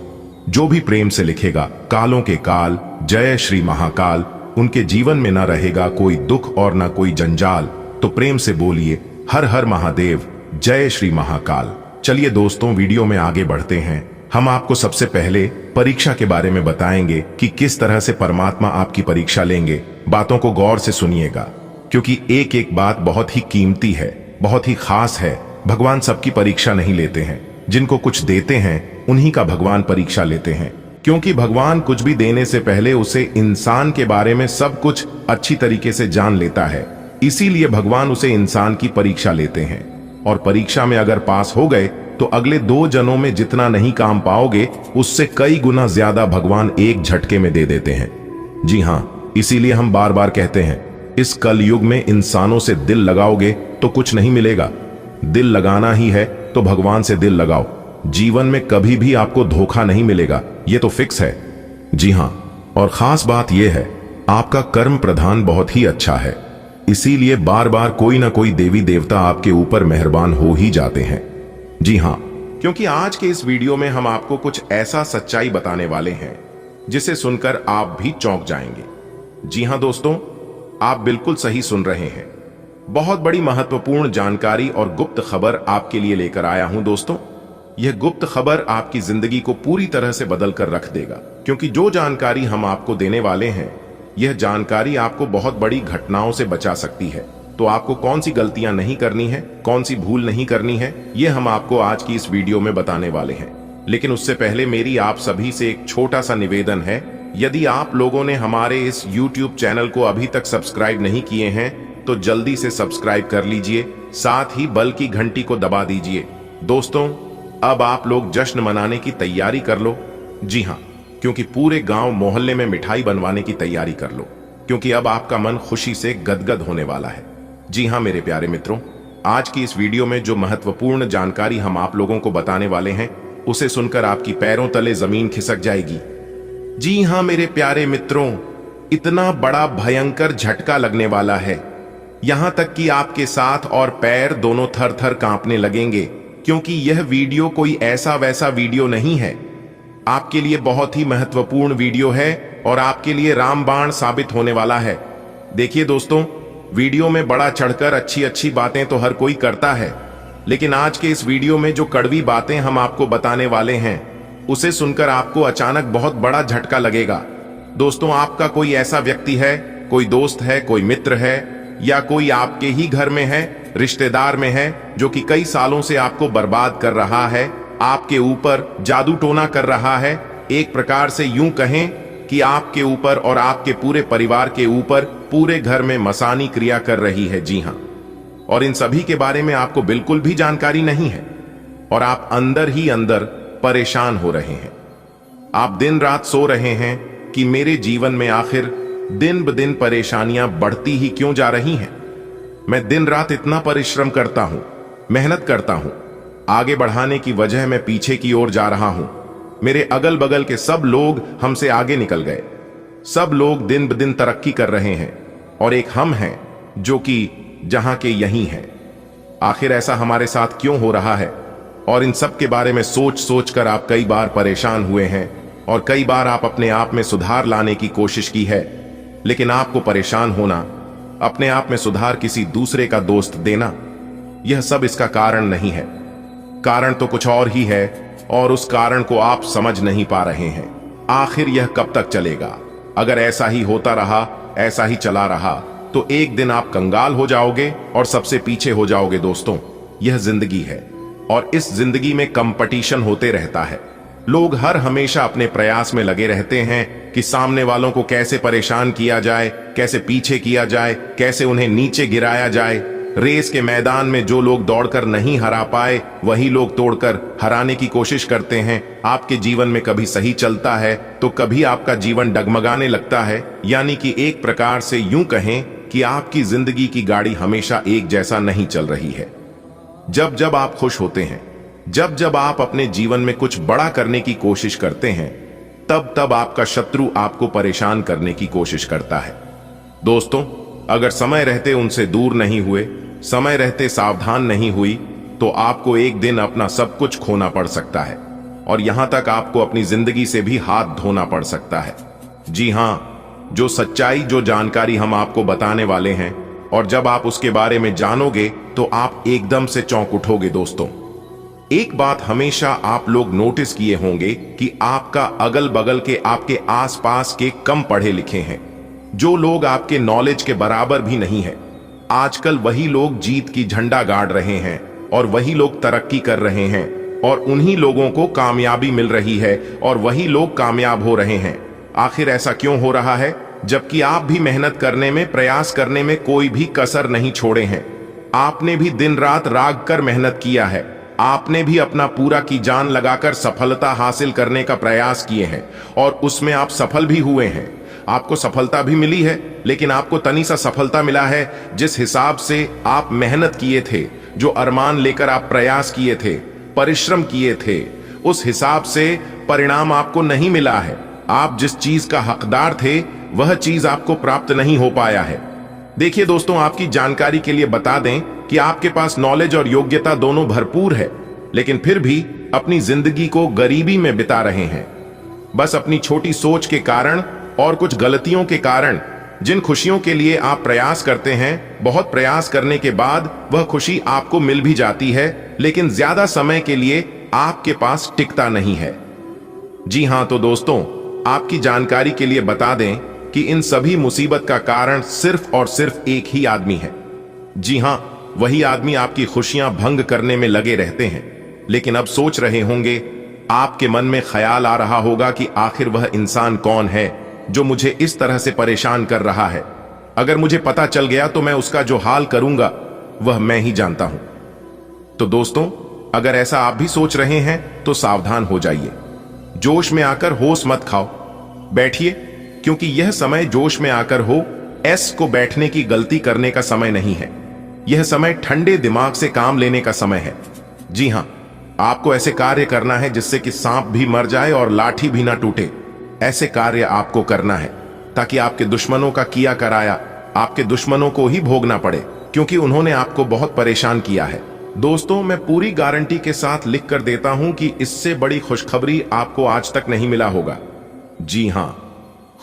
जो भी प्रेम से लिखेगा कालों के काल जय श्री महाकाल, उनके जीवन में ना रहेगा कोई दुख और ना कोई जंजाल। तो प्रेम से बोलिए हर हर महादेव, जय श्री महाकाल। चलिए दोस्तों, वीडियो में आगे बढ़ते हैं। हम आपको सबसे पहले परीक्षा के बारे में बताएंगे कि किस तरह से परमात्मा आपकी परीक्षा लेंगे। बातों को गौर से सुनिएगा, क्योंकि एक एक बात बहुत ही कीमती है, बहुत ही खास है। भगवान सबकी परीक्षा नहीं लेते हैं, जिनको कुछ देते हैं उन्हीं का भगवान परीक्षा लेते हैं, क्योंकि भगवान कुछ भी देने से पहले उसे इंसान के बारे में सब कुछ अच्छी तरीके से जान लेता है। इसीलिए भगवान उसे इंसान की परीक्षा लेते हैं, और परीक्षा में अगर पास हो गए तो अगले 2 जन्मों में जितना नहीं काम पाओगे, उससे कई गुना ज्यादा भगवान एक झटके में दे देते हैं। जी हां, इसीलिए हम बार बार कहते हैं, इस कलयुग में इंसानों से दिल लगाओगे तो कुछ नहीं मिलेगा। दिल लगाना ही है तो भगवान से दिल लगाओ, जीवन में कभी भी आपको धोखा नहीं मिलेगा, ये तो फिक्स है। जी हां, और खास बात यह है, आपका कर्म प्रधान बहुत ही अच्छा है, इसीलिए बार बार कोई ना कोई देवी देवता आपके ऊपर मेहरबान हो ही जाते हैं। जी हां, क्योंकि आज के इस वीडियो में हम आपको कुछ ऐसा सच्चाई बताने वाले हैं जिसे सुनकर आप भी चौंक जाएंगे। जी हां दोस्तों, आप बिल्कुल सही सुन रहे हैं। बहुत बड़ी महत्वपूर्ण जानकारी और गुप्त खबर आपके लिए लेकर आया हूं दोस्तों। यह गुप्त खबर आपकी जिंदगी को पूरी तरह से बदल कर रख देगा, क्योंकि जो जानकारी हम आपको देने वाले हैं, यह जानकारी आपको बहुत बड़ी घटनाओं से बचा सकती है। तो आपको कौन सी गलतियां नहीं करनी है, कौन सी भूल नहीं करनी है, यह हम आपको आज की इस वीडियो में बताने वाले हैं। लेकिन उससे पहले मेरी आप सभी से एक छोटा सा निवेदन है यदि आप लोगों ने हमारे इस YouTube चैनल को अभी तक सब्सक्राइब नहीं किए हैं तो जल्दी से सब्सक्राइब कर लीजिए, साथ ही बेल की घंटी को दबा दीजिए। दोस्तों, अब आप लोग जश्न मनाने की तैयारी कर लो। जी हाँ, क्योंकि पूरे गांव मोहल्ले में मिठाई बनवाने की तैयारी कर लो, क्योंकि अब आपका मन खुशी से गदगद होने वाला है। जी हाँ मेरे प्यारे मित्रों, आज की इस वीडियो में जो महत्वपूर्ण जानकारी हम आप लोगों को बताने वाले हैं, उसे सुनकर आपकी पैरों तले जमीन खिसक जाएगी। जी हाँ मेरे प्यारे मित्रों, इतना बड़ा भयंकर झटका लगने वाला है, यहां तक कि आपके साथ और पैर दोनों थर थर कांपने लगेंगे, क्योंकि यह वीडियो कोई ऐसा वैसा वीडियो नहीं है। आपके लिए बहुत ही महत्वपूर्ण वीडियो है और आपके लिए रामबाण साबित होने वाला है। देखिए दोस्तों, वीडियो में बड़ा चढ़कर अच्छी अच्छी बातें तो हर कोई करता है, लेकिन आज के इस वीडियो में जो कड़वी बातें हम आपको बताने वाले हैं, उसे सुनकर आपको अचानक बहुत बड़ा झटका लगेगा। दोस्तों, आपका कोई ऐसा व्यक्ति है, कोई दोस्त है, कोई मित्र है, या कोई आपके ही घर में है, रिश्तेदार में है, जो कि कई सालों से आपको बर्बाद कर रहा है, आपके ऊपर जादू टोना कर रहा है। एक प्रकार से यूं कहें कि आपके ऊपर और आपके पूरे परिवार के ऊपर पूरे घर में मसानी क्रिया कर रही है। जी हां, और इन सभी के बारे में आपको बिल्कुल भी जानकारी नहीं है और आप अंदर ही अंदर परेशान हो रहे हैं। आप दिन रात सो रहे हैं कि मेरे जीवन में आखिर दिन ब दिन परेशानियां बढ़ती ही क्यों जा रही हैं। मैं दिन रात इतना परिश्रम करता हूं, मेहनत करता हूं, आगे बढ़ाने की वजह मैं पीछे की ओर जा रहा हूं। मेरे अगल बगल के सब लोग हमसे आगे निकल गए, सब लोग दिन ब दिन तरक्की कर रहे हैं और एक हम हैं जो कि जहां के यहीं हैं। आखिर ऐसा हमारे साथ क्यों हो रहा है? और इन सब के बारे में सोच सोच कर आप कई बार परेशान हुए हैं और कई बार आप अपने आप में सुधार लाने की कोशिश की है, लेकिन आपको परेशान होना, अपने आप में सुधार किसी दूसरे का दोस्त देना, यह सब इसका कारण नहीं है। कारण तो कुछ और ही है और उस कारण को आप समझ नहीं पा रहे हैं। आखिर यह कब तक चलेगा? अगर ऐसा ही होता रहा, ऐसा ही चला रहा, तो एक दिन आप कंगाल हो जाओगे और सबसे पीछे हो जाओगे। दोस्तों, यह जिंदगी है और इस जिंदगी में कंपटीशन होते रहता है। लोग हर हमेशा अपने प्रयास में लगे रहते हैं कि सामने वालों को कैसे परेशान किया जाए, कैसे पीछे किया जाए, कैसे उन्हें नीचे गिराया जाए। रेस के मैदान में जो लोग दौड़कर नहीं हरा पाए, वही लोग तोड़कर हराने की कोशिश करते हैं। आपके जीवन में कभी सही चलता है तो कभी आपका जीवन डगमगाने लगता है। यानी कि एक प्रकार से यूं कहें कि आपकी जिंदगी की गाड़ी हमेशा एक जैसा नहीं चल रही है। जब जब आप खुश होते हैं, जब जब आप अपने जीवन में कुछ बड़ा करने की कोशिश करते हैं, तब तब आपका शत्रु आपको परेशान करने की कोशिश करता है। दोस्तों, अगर समय रहते उनसे दूर नहीं हुए, समय रहते सावधान नहीं हुई, तो आपको एक दिन अपना सब कुछ खोना पड़ सकता है और यहां तक आपको अपनी जिंदगी से भी हाथ धोना पड़ सकता है। जी हां, जो सच्चाई, जो जानकारी हम आपको बताने वाले हैं, और जब आप उसके बारे में जानोगे तो आप एकदम से चौंक उठोगे। दोस्तों, एक बात हमेशा आप लोग नोटिस किए होंगे कि आपका अगल बगल के, आपके आसपास के कम पढ़े लिखे हैं, जो लोग आपके नॉलेज के बराबर भी नहीं है, आजकल वही लोग जीत की झंडा गाड़ रहे हैं और वही लोग तरक्की कर रहे हैं और उन्हीं लोगों को कामयाबी मिल रही है और वही लोग कामयाब हो रहे हैं। आखिर ऐसा क्यों हो रहा है, जबकि आप भी मेहनत करने में, प्रयास करने में कोई भी कसर नहीं छोड़े हैं। आपने भी दिन रात राग कर मेहनत किया है, आपने भी अपना पूरा की जान लगाकर सफलता हासिल करने का प्रयास किए हैं और उसमें आप सफल भी हुए हैं। आपको सफलता भी मिली है, लेकिन आपको तनी सा सफलता मिला है जिस हिसाब से आप मेहनत किए थे, जो अरमान लेकर आप प्रयास किए थे, परिश्रम किए थे, उस हिसाब से परिणाम आपको नहीं मिला है। आप जिस चीज का हकदार थे, वह चीज आपको प्राप्त नहीं हो पाया है। देखिए दोस्तों, आपकी जानकारी के लिए बता दें कि आपके पास नॉलेज और योग्यता दोनों भरपूर है, लेकिन फिर भी अपनी जिंदगी को गरीबी में बिता रहे हैं। बस अपनी छोटी सोच के कारण और कुछ गलतियों के कारण जिन खुशियों के लिए आप प्रयास करते हैं, बहुत प्रयास करने के बाद वह खुशी आपको मिल भी जाती है, लेकिन ज्यादा समय के लिए आपके पास टिकता नहीं है। जी हां, तो दोस्तों, आपकी जानकारी के लिए बता दें कि इन सभी मुसीबत का कारण सिर्फ और सिर्फ एक ही आदमी है। जी हां, वही आदमी आपकी खुशियां भंग करने में लगे रहते हैं। लेकिन अब सोच रहे होंगे, आपके मन में ख्याल आ रहा होगा कि आखिर वह इंसान कौन है जो मुझे इस तरह से परेशान कर रहा है। अगर मुझे पता चल गया तो मैं उसका जो हाल करूंगा वह मैं ही जानता हूं। तो दोस्तों, अगर ऐसा आप भी सोच रहे हैं तो सावधान हो जाइए। जोश में आकर होश मत खाओ, बैठिए, क्योंकि यह समय जोश में आकर हो एस को बैठने की गलती करने का समय नहीं है। यह समय ठंडे दिमाग से काम लेने का समय है। जी हां, आपको ऐसे कार्य करना है जिससे कि सांप भी मर जाए और लाठी भी ना टूटे। ऐसे कार्य आपको करना है ताकि आपके दुश्मनों का किया कराया आपके दुश्मनों को ही भोगना पड़े, क्योंकि उन्होंने आपको बहुत परेशान किया है। दोस्तों, मैं पूरी गारंटी के साथ लिख कर देता हूं कि इससे बड़ी खुशखबरी आपको आज तक नहीं मिला होगा। जी हां,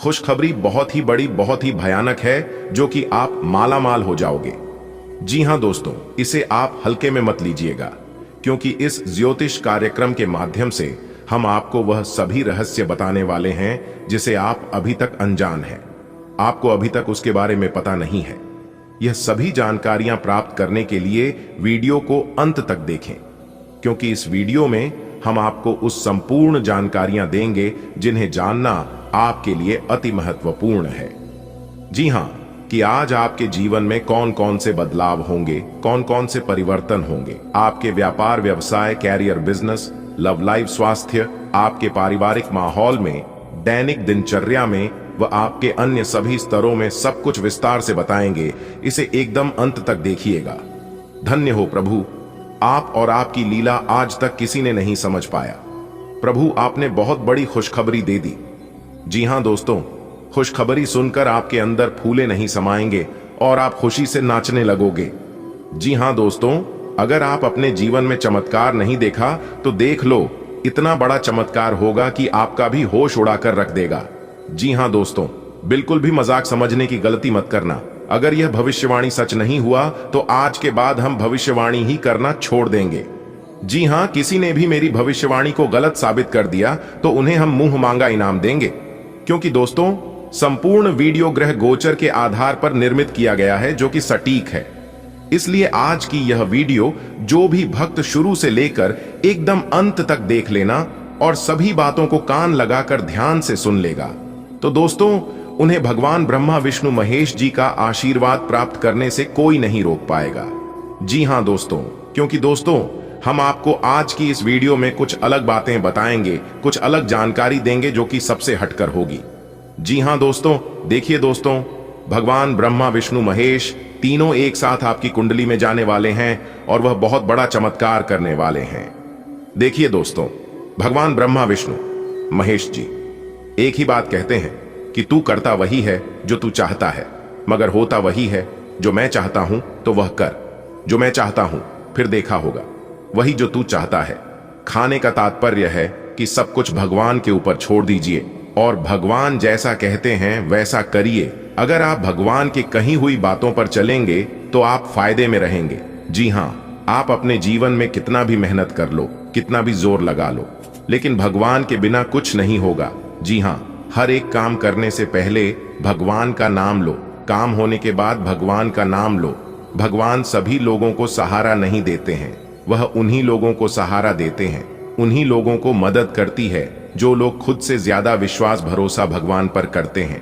खुशखबरी बहुत ही बड़ी, बहुत ही भयानक है, जो कि आप माला माल हो जाओगे। जी हां दोस्तों, इसे आप हल्के में मत लीजिएगा, क्योंकि इस ज्योतिष कार्यक्रम के माध्यम से हम आपको वह सभी रहस्य बताने वाले हैं जिसे आप अभी तक अनजान हैं। आपको अभी तक उसके बारे में पता नहीं है। यह सभी जानकारियां प्राप्त करने के लिए वीडियो को अंत तक देखें, क्योंकि इस वीडियो में हम आपको उस संपूर्ण जानकारियां देंगे जिन्हें जानना आपके लिए अति महत्वपूर्ण है। जी हां, कि आज आपके जीवन में कौन कौन से बदलाव होंगे, कौन कौन से परिवर्तन होंगे। आपके व्यापार, व्यवसाय, कैरियर, बिजनेस, लव लाइफ, स्वास्थ्य, आपके पारिवारिक माहौल में, दैनिक दिनचर्या में व आपके अन्य सभी स्तरों में सब कुछ विस्तार से बताएंगे। इसे एकदम अंत तक देखिएगा। धन्य हो प्रभु, आप और आपकी लीला आज तक किसी ने नहीं समझ पाया। प्रभु, आपने बहुत बड़ी खुशखबरी दे दी। जी हां दोस्तों, खुशखबरी सुनकर आपके अंदर फूले नहीं समाएंगे और आप खुशी से नाचने लगोगे। जी हां दोस्तों, अगर आप अपने जीवन में चमत्कार नहीं देखा तो देख लो, इतना बड़ा चमत्कार होगा कि आपका भी होश उड़ाकर रख देगा। जी हां दोस्तों, बिल्कुल भी मजाक समझने की गलती मत करना। अगर यह भविष्यवाणी सच नहीं हुआ तो आज के बाद हम भविष्यवाणी ही करना छोड़ देंगे। जी हां, किसी ने भी मेरी भविष्यवाणी को गलत साबित कर दिया तो उन्हें हम मुंह मांगा इनाम देंगे, क्योंकि दोस्तों, संपूर्ण वीडियो ग्रह गोचर के आधार पर निर्मित किया गया है, जो कि सटीक है। इसलिए आज की यह वीडियो जो भी भक्त शुरू से लेकर एकदम अंत तक देख लेना और सभी बातों को कान लगाकर ध्यान से सुन लेगा, तो दोस्तों, उन्हें भगवान ब्रह्मा विष्णु महेश जी का आशीर्वाद प्राप्त करने से कोई नहीं रोक पाएगा। जी हां दोस्तों, क्योंकि दोस्तों, हम आपको आज की इस वीडियो में कुछ अलग बातें बताएंगे, कुछ अलग जानकारी देंगे जो कि सबसे हटकर होगी। जी हां दोस्तों, देखिए दोस्तों, भगवान ब्रह्मा विष्णु महेश तीनों एक साथ आपकी कुंडली में जाने वाले हैं और वह बहुत बड़ा चमत्कार करने वाले हैं। देखिए दोस्तों, भगवान ब्रह्मा विष्णु महेश जी एक ही बात कहते हैं कि तू करता वही है जो तू चाहता है, मगर होता वही है जो मैं चाहता हूं, तो वह कर जो मैं चाहता हूं, फिर देखा होगा वही जो तू चाहता है। खाने का तात्पर्य है कि सब कुछ भगवान के ऊपर छोड़ दीजिए और भगवान जैसा कहते हैं वैसा करिए। अगर आप भगवान की कही हुई बातों पर चलेंगे तो आप फायदे में रहेंगे। जी हां, आप अपने जीवन में कितना भी मेहनत कर लो, कितना भी जोर लगा लो, लेकिन भगवान के बिना कुछ नहीं होगा। जी हां, हर एक काम करने से पहले भगवान का नाम लो, काम होने के बाद भगवान का नाम लो। भगवान सभी लोगों को सहारा नहीं देते हैं, वह उन्हीं लोगों को सहारा देते हैं, उन्हीं लोगों को मदद करती है जो लोग खुद से ज्यादा विश्वास भरोसा भगवान पर करते हैं।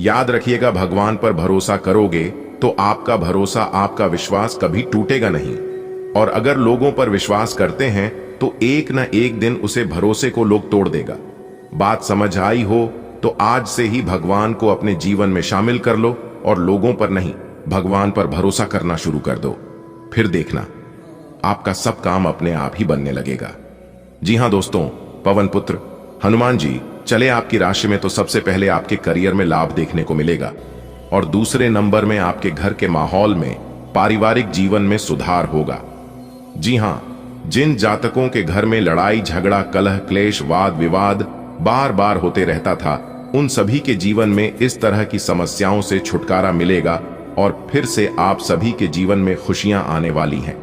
याद रखिएगा, भगवान पर भरोसा करोगे तो आपका भरोसा, आपका विश्वास कभी टूटेगा नहीं। और अगर लोगों पर विश्वास करते हैं तो एक न एक दिन उसे भरोसे को लोग तोड़ देगा। बात समझ आई हो तो आज से ही भगवान को अपने जीवन में शामिल कर लो और लोगों पर नहीं, भगवान पर भरोसा करना शुरू कर दो। फिर देखना, आपका सब काम अपने आप ही बनने लगेगा। जी हां दोस्तों, पवन पुत्र हनुमान जी चले आपकी राशि में तो सबसे पहले आपके करियर में लाभ देखने को मिलेगा और दूसरे नंबर में आपके घर के माहौल में, पारिवारिक जीवन में सुधार होगा। जी हां, जिन जातकों के घर में लड़ाई झगड़ा, कलह, क्लेश, वाद विवाद बार बार होते रहता था, उन सभी के जीवन में इस तरह की समस्याओं से छुटकारा मिलेगा और फिर से आप सभी के जीवन में खुशियां आने वाली हैं।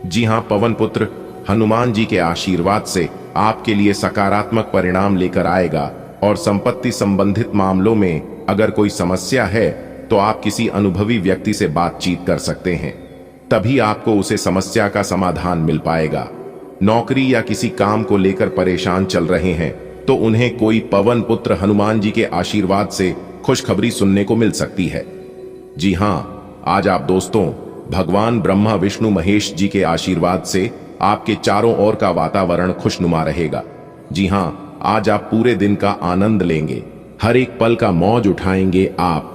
जी हां, पवन पुत्र हनुमान जी के आशीर्वाद से आपके लिए सकारात्मक परिणाम लेकर आएगा और संपत्ति संबंधित मामलों में अगर कोई समस्या है तो आप किसी अनुभवी व्यक्ति से बातचीत कर सकते हैं, तभी आपको उसे समस्या का समाधान मिल पाएगा। नौकरी या किसी काम को लेकर परेशान चल रहे हैं तो उन्हें कोई पवन पुत्र हनुमान जी के आशीर्वाद से खुशखबरी सुनने को मिल सकती है। जी हां, आज आप दोस्तों भगवान ब्रह्मा विष्णु महेश जी के आशीर्वाद से आपके चारों ओर का वातावरण खुशनुमा रहेगा। जी हां, आज आप पूरे दिन का आनंद लेंगे, हर एक पल का मौज उठाएंगे आप,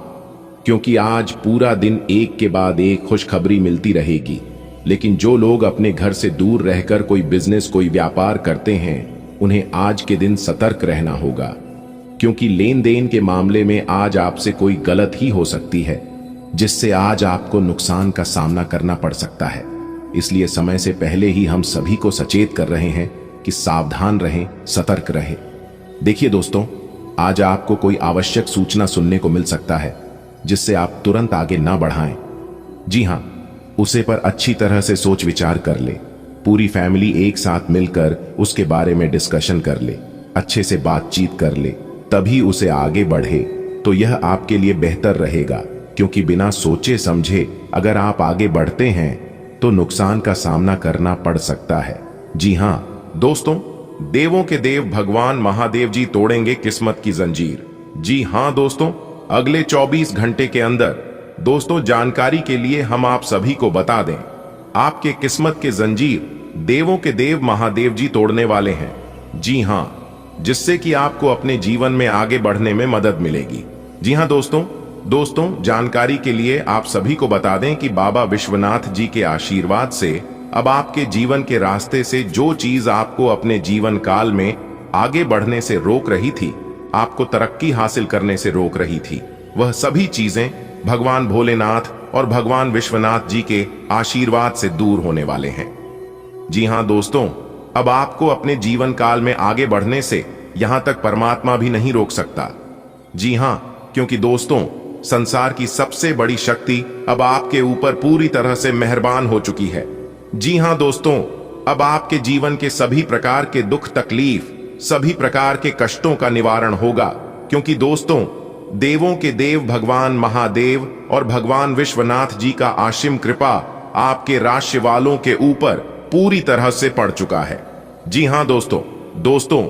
क्योंकि आज पूरा दिन एक के बाद एक खुशखबरी मिलती रहेगी। लेकिन जो लोग अपने घर से दूर रहकर कोई बिजनेस कोई व्यापार करते हैं, उन्हें आज के दिन सतर्क रहना होगा, क्योंकि लेन देन के मामले में आज आपसे कोई गलत ही हो सकती है, जिससे आज आपको नुकसान का सामना करना पड़ सकता है। इसलिए समय से पहले ही हम सभी को सचेत कर रहे हैं कि सावधान रहें, सतर्क रहें। देखिए दोस्तों, आज आपको कोई आवश्यक सूचना सुनने को मिल सकता है, जिससे आप तुरंत आगे ना बढ़ाएं। जी हां, उसे पर अच्छी तरह से सोच विचार कर ले, पूरी फैमिली एक साथ मिलकर उसके बारे में डिस्कशन कर ले, अच्छे से बातचीत कर ले, तभी उसे आगे बढ़े तो यह आपके लिए बेहतर रहेगा। क्योंकि बिना सोचे समझे अगर आप आगे बढ़ते हैं तो नुकसान का सामना करना पड़ सकता है। जी हां दोस्तों, देवों के देव भगवान महादेव जी तोड़ेंगे किस्मत की जंजीर। जी हां दोस्तों, अगले 24 घंटे के अंदर दोस्तों जानकारी के लिए हम आप सभी को बता दें, आपके किस्मत के जंजीर देवों के देव महादेव जी तोड़ने वाले हैं। जी हां, जिससे कि आपको अपने जीवन में आगे बढ़ने में मदद मिलेगी। जी हां दोस्तों जानकारी के लिए आप सभी को बता दें कि बाबा विश्वनाथ जी के आशीर्वाद से अब आपके जीवन के रास्ते से जो चीज आपको अपने जीवन काल में आगे बढ़ने से रोक रही थी, आपको तरक्की हासिल करने से रोक रही थी, वह सभी चीजें भगवान भोलेनाथ और भगवान विश्वनाथ जी के आशीर्वाद से दूर होने वाले हैं। जी हां दोस्तों, अब आपको अपने जीवन काल में आगे बढ़ने से यहां तक परमात्मा भी नहीं रोक सकता। जी हां, क्योंकि दोस्तों संसार की सबसे बड़ी शक्ति अब आपके ऊपर पूरी तरह से मेहरबान हो चुकी है। जी हां दोस्तों, अब आपके जीवन के सभी प्रकार के दुख तकलीफ, सभी प्रकार के कष्टों का निवारण होगा, क्योंकि दोस्तों देवों के देव भगवान महादेव और भगवान विश्वनाथ जी का आशिम कृपा आपके राशि वालों के ऊपर पूरी तरह से पड़ चुका है। जी हां दोस्तों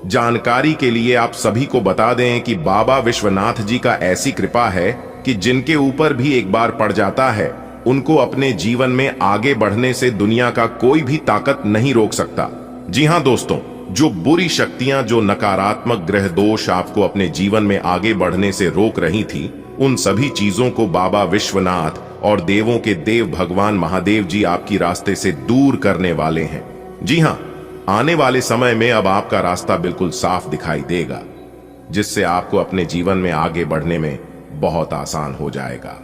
जानकारी के लिए आप सभी को बता दें कि बाबा विश्वनाथ जी का ऐसी कृपा है कि जिनके ऊपर भी एक बार पड़ जाता है, उनको अपने जीवन में आगे बढ़ने से दुनिया का कोई भी ताकत नहीं रोक सकता। जी हां दोस्तों, जो बुरी शक्तियां, जो नकारात्मक ग्रह दोष आपको अपने जीवन में आगे बढ़ने से रोक रही थी, उन सभी चीजों को बाबा विश्वनाथ और देवों के देव भगवान महादेव जी आपकी रास्ते से दूर करने वाले हैं। जी हां, आने वाले समय में अब आपका रास्ता बिल्कुल साफ दिखाई देगा, जिससे आपको अपने जीवन में आगे बढ़ने में बहुत आसान हो जाएगा।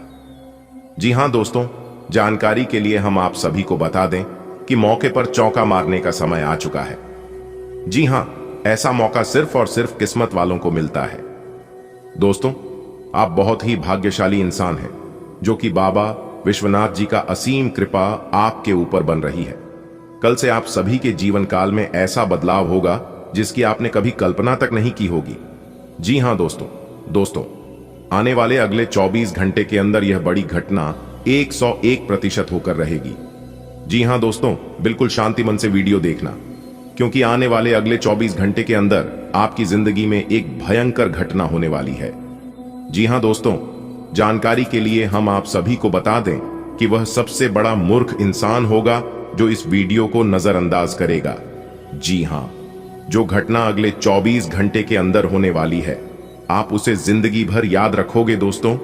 जी हां दोस्तों, जानकारी के लिए हम आप सभी को बता दें कि मौके पर चौका मारने का समय आ चुका है। जी हां, ऐसा मौका सिर्फ और सिर्फ किस्मत वालों को मिलता है। दोस्तों, आप बहुत ही भाग्यशाली इंसान हैं, जो कि बाबा विश्वनाथ जी का असीम कृपा आपके ऊपर बन रही है। कल से आप सभी के जीवन काल में ऐसा बदलाव होगा जिसकी आपने कभी कल्पना तक नहीं की होगी। जी हां दोस्तों आने वाले अगले 24 घंटे के अंदर यह बड़ी घटना 101% होकर रहेगी। जी हां दोस्तों, बिल्कुल शांति मन से वीडियो देखना, क्योंकि आने वाले अगले 24 घंटे के अंदर आपकी जिंदगी में एक भयंकर घटना होने वाली है। जी हां दोस्तों, जानकारी के लिए हम आप सभी को बता दें कि वह सबसे बड़ा मूर्ख इंसान होगा जो इस वीडियो को नजरअंदाज करेगा। जी हां, जो घटना अगले 24 घंटे के अंदर होने वाली है, आप उसे जिंदगी भर याद रखोगे। दोस्तों,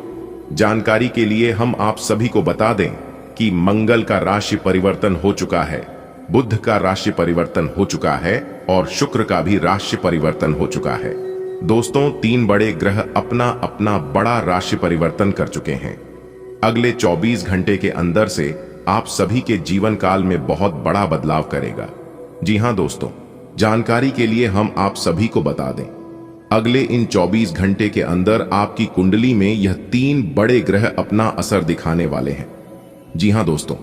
जानकारी के लिए हम आप सभी को बता दें कि मंगल का राशि परिवर्तन हो चुका है, बुध का राशि परिवर्तन हो चुका है और शुक्र का भी राशि परिवर्तन हो चुका है। दोस्तों, 3 बड़े ग्रह अपना अपना बड़ा राशि परिवर्तन कर चुके हैं। अगले 24 घंटे के अंदर से आप सभी के जीवन काल में बहुत बड़ा बदलाव करेगा। जी हां दोस्तों, जानकारी के लिए हम आप सभी को बता दें, अगले इन 24 घंटे के अंदर आपकी कुंडली में यह 3 बड़े ग्रह अपना असर दिखाने वाले हैं। जी हां दोस्तों,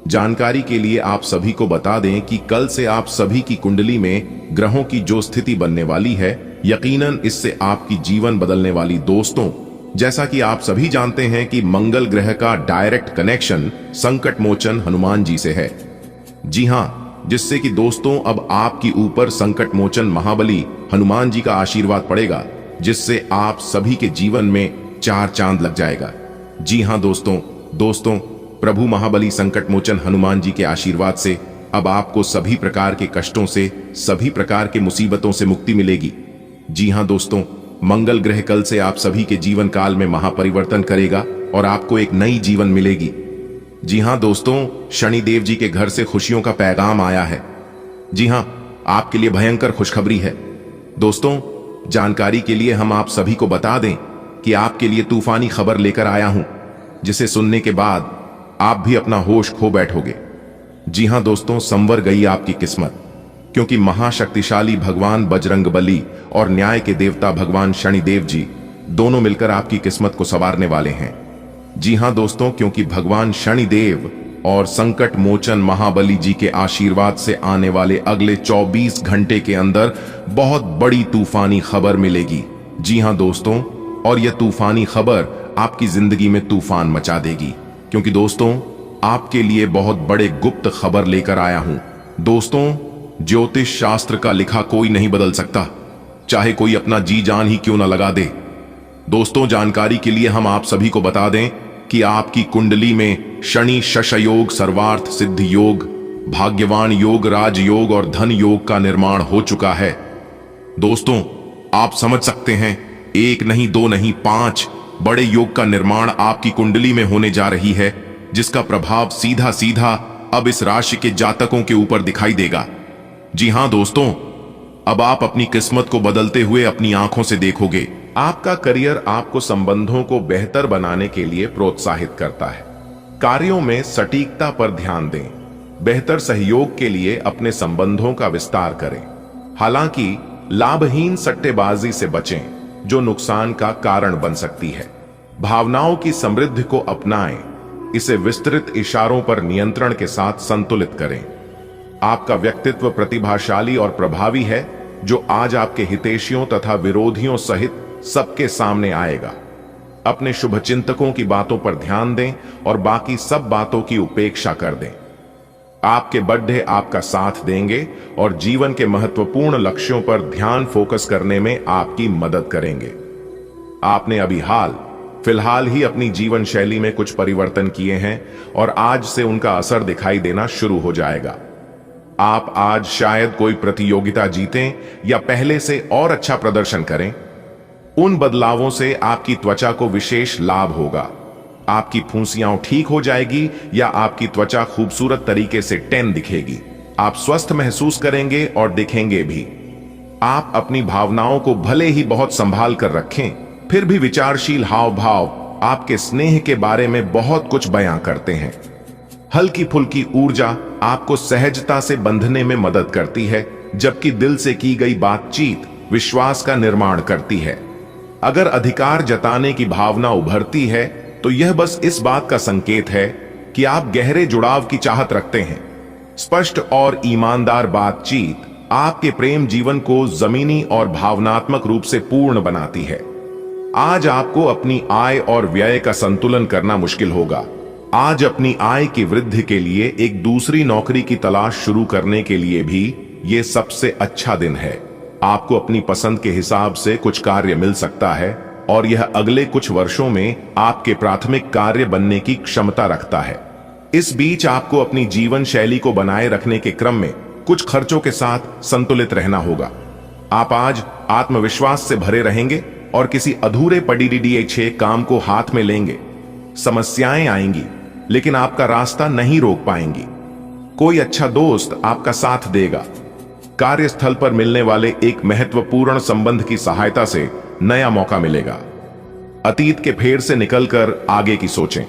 जानकारी के लिए आप सभी को बता दें कि कल से आप सभी की कुंडली में ग्रहों की जो स्थिति बनने वाली है, यकीनन इससे आपकी जीवन बदलने वाली। दोस्तों, जैसा कि आप सभी जानते हैं कि मंगल ग्रह का डायरेक्ट कनेक्शन संकट मोचन हनुमान जी से है। जी हां, जिससे कि दोस्तों अब आपकी ऊपर संकट मोचन महाबली हनुमान जी का आशीर्वाद पड़ेगा, जिससे आप सभी के जीवन में 4 चांद लग जाएगा। जी हाँ दोस्तों, प्रभु महाबली संकट मोचन हनुमान जी के आशीर्वाद से अब आपको सभी प्रकार के कष्टों से, सभी प्रकार के मुसीबतों से मुक्ति मिलेगी। जी हाँ दोस्तों, मंगल ग्रह कल से आप सभी के जीवन काल में महापरिवर्तन करेगा और आपको एक नई जीवन मिलेगी। जी हाँ दोस्तों, शनिदेव जी के घर से खुशियों का पैगाम आया है। जी हाँ, आपके लिए भयंकर खुशखबरी है। दोस्तों, जानकारी के लिए हम आप सभी को बता दें कि आपके लिए तूफानी खबर लेकर आया हूं, जिसे सुनने के बाद आप भी अपना होश खो बैठोगे। जी हां दोस्तों, संवर गई आपकी किस्मत, क्योंकि महाशक्तिशाली भगवान बजरंगबली और न्याय के देवता भगवान शनिदेव जी दोनों मिलकर आपकी किस्मत को संवारने वाले हैं। जी हां दोस्तों, क्योंकि भगवान शनिदेव और संकट मोचन महाबली जी के आशीर्वाद से आने वाले अगले 24 घंटे के अंदर बहुत बड़ी तूफानी खबर मिलेगी। जी हां दोस्तों, और यह तूफानी खबर आपकी जिंदगी में तूफान मचा देगी, क्योंकि दोस्तों आपके लिए बहुत बड़े गुप्त खबर लेकर आया हूं। दोस्तों, ज्योतिष शास्त्र का लिखा कोई नहीं बदल सकता, चाहे कोई अपना जी जान ही क्यों न लगा दे। दोस्तों, जानकारी के लिए हम आप सभी को बता दें कि आपकी कुंडली में शनि शश योग, सर्वार्थ सिद्ध योग, भाग्यवान योग, राजयोग और धन योग का निर्माण हो चुका है। दोस्तों, आप समझ सकते हैं, 1 नहीं 2 नहीं 5 बड़े योग का निर्माण आपकी कुंडली में होने जा रही है, जिसका प्रभाव सीधा सीधा अब इस राशि के जातकों के ऊपर दिखाई देगा। जी हां दोस्तों, अब आप अपनी किस्मत को बदलते हुए अपनी आंखों से देखोगे। आपका करियर आपको संबंधों को बेहतर बनाने के लिए प्रोत्साहित करता है। कार्यों में सटीकता पर ध्यान दें। बेहतर सहयोग के लिए अपने संबंधों का विस्तार करें। हालांकि लाभहीन सट्टेबाजी से बचें, जो नुकसान का कारण बन सकती है। भावनाओं की समृद्धि को अपनाएं, इसे विस्तृत इशारों पर नियंत्रण के साथ संतुलित करें। आपका व्यक्तित्व प्रतिभाशाली और प्रभावी है, जो आज आपके हितैषियों तथा विरोधियों सहित सबके सामने आएगा। अपने शुभचिंतकों की बातों पर ध्यान दें और बाकी सब बातों की उपेक्षा कर दें। आपके बड्ढे आपका साथ देंगे और जीवन के महत्वपूर्ण लक्ष्यों पर ध्यान फोकस करने में आपकी मदद करेंगे। आपने अभी फिलहाल ही अपनी जीवन शैली में कुछ परिवर्तन किए हैं और आज से उनका असर दिखाई देना शुरू हो जाएगा। आप आज शायद कोई प्रतियोगिता जीतें या पहले से और अच्छा प्रदर्शन करें। उन बदलावों से आपकी त्वचा को विशेष लाभ होगा। आपकी फुंसियां ठीक हो जाएगी या आपकी त्वचा खूबसूरत तरीके से टैन दिखेगी। आप स्वस्थ महसूस करेंगे और दिखेंगे भी। आप अपनी भावनाओं को भले ही बहुत संभाल कर रखें, फिर भी विचारशील हाव भाव आपके स्नेह के बारे में बहुत कुछ बयां करते हैं। हल्की फुल्की ऊर्जा आपको सहजता से बंधने में मदद करती है, जबकि दिल से की गई बातचीत विश्वास का निर्माण करती है। अगर अधिकार जताने की भावना उभरती है, तो यह बस इस बात का संकेत है कि आप गहरे जुड़ाव की चाहत रखते हैं। स्पष्ट और ईमानदार बातचीत आपके प्रेम जीवन को जमीनी और भावनात्मक रूप से पूर्ण बनाती है। आज आपको अपनी आय और व्यय का संतुलन करना मुश्किल होगा। आज अपनी आय की वृद्धि के लिए एक दूसरी नौकरी की तलाश शुरू करने के लिए भी ये सबसे अच्छा दिन है। आपको अपनी पसंद के हिसाब से कुछ कार्य मिल सकता है और यह अगले कुछ वर्षों में आपके प्राथमिक कार्य बनने की क्षमता रखता है। इस बीच आपको अपनी जीवन शैली को बनाए रखने के क्रम में कुछ खर्चों के साथ संतुलित रहना होगा। आप आज आत्मविश्वास से भरे रहेंगे और किसी अधूरे पड़े काम को हाथ में लेंगे। समस्याएं आएंगी, लेकिन आपका रास्ता नहीं रोक पाएंगी। कोई अच्छा दोस्त आपका साथ देगा। कार्यस्थल पर मिलने वाले एक महत्वपूर्ण संबंध की सहायता से नया मौका मिलेगा। अतीत के फेर से निकलकर आगे की सोचें।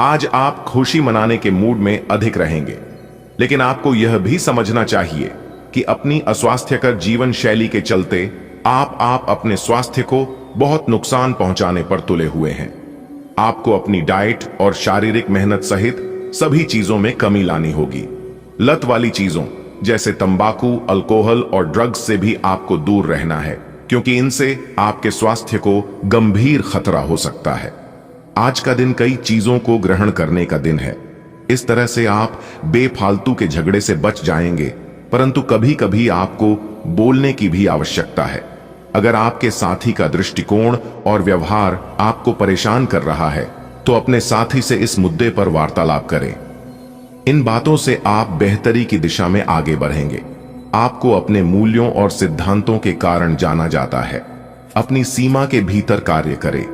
आज आप खुशी मनाने के मूड में अधिक रहेंगे, लेकिन आपको यह भी समझना चाहिए कि अपनी अस्वास्थ्यकर जीवन शैली के चलते आप अपने स्वास्थ्य को बहुत नुकसान पहुंचाने पर तुले हुए हैं। आपको अपनी डाइट और शारीरिक मेहनत सहित सभी चीजों में कमी लानी होगी। लत वाली चीजों जैसे तंबाकू, अल्कोहल और ड्रग्स से भी आपको दूर रहना है, क्योंकि इनसे आपके स्वास्थ्य को गंभीर खतरा हो सकता है। आज का दिन कई चीजों को ग्रहण करने का दिन है। इस तरह से आप बेफालतू के झगड़े से बच जाएंगे, परंतु कभी कभी आपको बोलने की भी आवश्यकता है। अगर आपके साथी का दृष्टिकोण और व्यवहार आपको परेशान कर रहा है तो अपने साथी से इस मुद्दे पर वार्तालाप करें। इन बातों से आप बेहतरी की दिशा में आगे बढ़ेंगे। आपको अपने मूल्यों और सिद्धांतों के कारण जाना जाता है। अपनी सीमा के भीतर कार्य करें।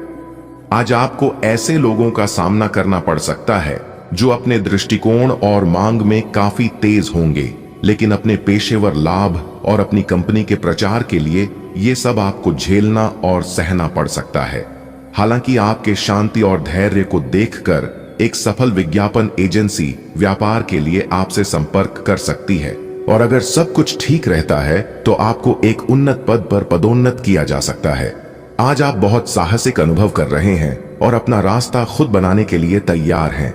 आज आपको ऐसे लोगों का सामना करना पड़ सकता है जो अपने दृष्टिकोण और मांग में काफी तेज होंगे, लेकिन अपने पेशेवर लाभ और अपनी कंपनी के प्रचार के लिए ये सब आपको झेलना और सहना पड़ सकता है। हालांकि आपके शांति और धैर्य को देखकर एक सफल विज्ञापन एजेंसी व्यापार के लिए आपसे संपर्क कर सकती है, और अगर सब कुछ ठीक रहता है तो आपको एक उन्नत पद पर पदोन्नत किया जा सकता है। आज आप बहुत साहसिक अनुभव कर रहे हैं और अपना रास्ता खुद बनाने के लिए तैयार हैं।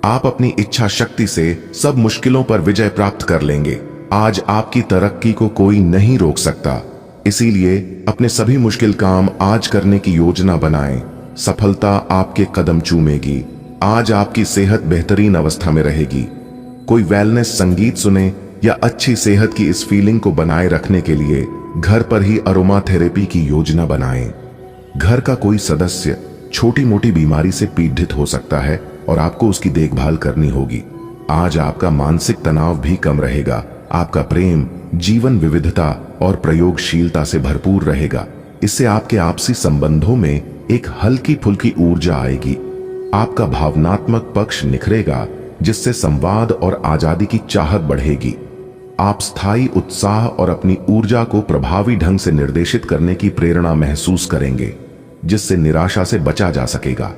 आप अपनी इच्छा शक्ति से सब मुश्किलों पर विजय प्राप्त कर लेंगे। आज आपकी तरक्की को कोई नहीं रोक सकता, इसीलिए अपने सभी मुश्किल काम आज करने की योजना बनाएं। सफलता आपके कदम चूमेगी। आज आपकी सेहत बेहतरीन अवस्था में रहेगी। कोई वेलनेस संगीत सुने या अच्छी सेहत की इस फीलिंग को बनाए रखने के लिए घर पर ही अरोमा थेरेपी की योजना बनाएं। घर का कोई सदस्य छोटी मोटी बीमारी से पीड़ित हो सकता है और आपको उसकी देखभाल करनी होगी। आज आपका मानसिक तनाव भी कम रहेगा। आपका प्रेम जीवन विविधता और प्रयोगशीलता से भरपूर रहेगा। इससे आपके आपसी संबंधों में एक हल्की फुल्की ऊर्जा आएगी। आपका भावनात्मक पक्ष निखरेगा, जिससे संवाद और आजादी की चाहत बढ़ेगी। आप स्थायी उत्साह और अपनी ऊर्जा को प्रभावी ढंग से निर्देशित करने की प्रेरणा महसूस करेंगे, जिससे निराशा से बचा जा सकेगा।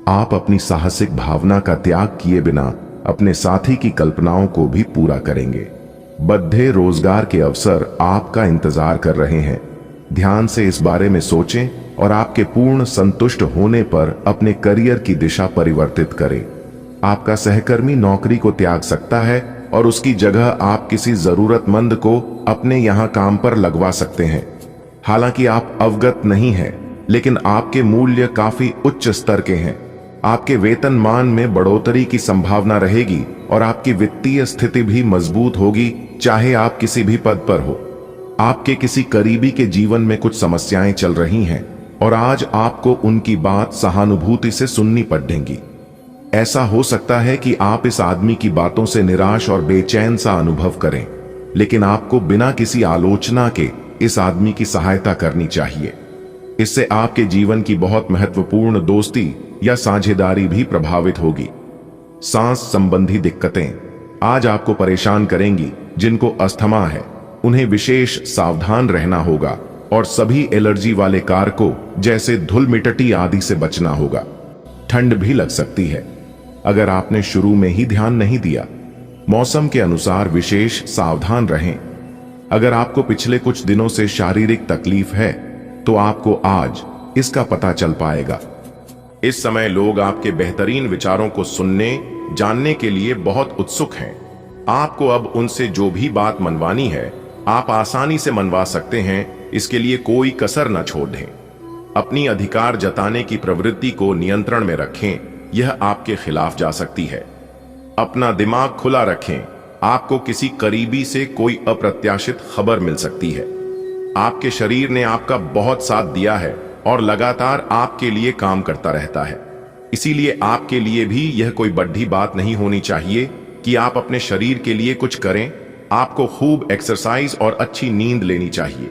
आप अपनी साहसिक भावना का त्याग किए बिना अपने साथी की कल्पनाओं को भी पूरा करेंगे। बद्धे रोजगार के अवसर आपका इंतजार कर रहे हैं। ध्यान से इस बारे में सोचें और आपके पूर्ण संतुष्ट होने पर अपने करियर की दिशा परिवर्तित करें। आपका सहकर्मी नौकरी को त्याग सकता है और उसकी जगह आप किसी जरूरतमंद को अपने यहां काम पर लगवा सकते हैं। हालांकि आप अवगत नहीं हैं, लेकिन आपके मूल्य काफी उच्च स्तर के हैं। आपके वेतन मान में बढ़ोतरी की संभावना रहेगी और आपकी वित्तीय स्थिति भी मजबूत होगी, चाहे आप किसी भी पद पर हो। आपके किसी करीबी के जीवन में कुछ समस्याएं चल रही हैं और आज आपको उनकी बात सहानुभूति से सुननी पड़ेगी। ऐसा हो सकता है कि आप इस आदमी की बातों से निराश और बेचैन सा अनुभव करें, लेकिन आपको बिना किसी आलोचना के इस आदमी की सहायता करनी चाहिए। इससे आपके जीवन की बहुत महत्वपूर्ण दोस्ती या साझेदारी भी प्रभावित होगी। सांस संबंधी दिक्कतें आज आपको परेशान करेंगी। जिनको अस्थमा है उन्हें विशेष सावधान रहना होगा और सभी एलर्जी वाले कारकों जैसे धूल मिट्टी आदि से बचना होगा। ठंड भी लग सकती है अगर आपने शुरू में ही ध्यान नहीं दिया। मौसम के अनुसार विशेष सावधान रहें। अगर आपको पिछले कुछ दिनों से शारीरिक तकलीफ है तो आपको आज इसका पता चल पाएगा। इस समय लोग आपके बेहतरीन विचारों को सुनने जानने के लिए बहुत उत्सुक हैं। आपको अब उनसे जो भी बात मनवानी है आप आसानी से मनवा सकते हैं। इसके लिए कोई कसर न छोड़ दें। अपनी अधिकार जताने की प्रवृत्ति को नियंत्रण में रखें, यह आपके खिलाफ जा सकती है। अपना दिमाग खुला रखें, आपको किसी करीबी से कोई अप्रत्याशित खबर मिल सकती है। आपके शरीर ने आपका बहुत साथ दिया है और लगातार आपके लिए काम करता रहता है, इसीलिए आपके लिए भी यह कोई बड़ी बात नहीं होनी चाहिए कि आप अपने शरीर के लिए कुछ करें। आपको खूब एक्सरसाइज और अच्छी नींद लेनी चाहिए।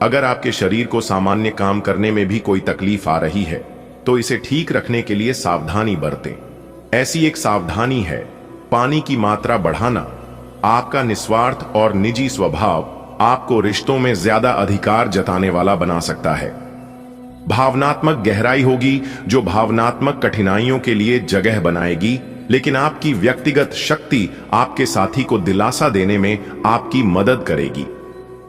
अगर आपके शरीर को सामान्य काम करने में भी कोई तकलीफ आ रही है तो इसे ठीक रखने के लिए सावधानी बरतें। ऐसी एक सावधानी है पानी की मात्रा बढ़ाना। आपका निस्वार्थ और निजी स्वभाव आपको रिश्तों में ज्यादा अधिकार जताने वाला बना सकता है। भावनात्मक गहराई होगी जो भावनात्मक कठिनाइयों के लिए जगह बनाएगी, लेकिन आपकी व्यक्तिगत शक्ति आपके साथी को दिलासा देने में आपकी मदद करेगी।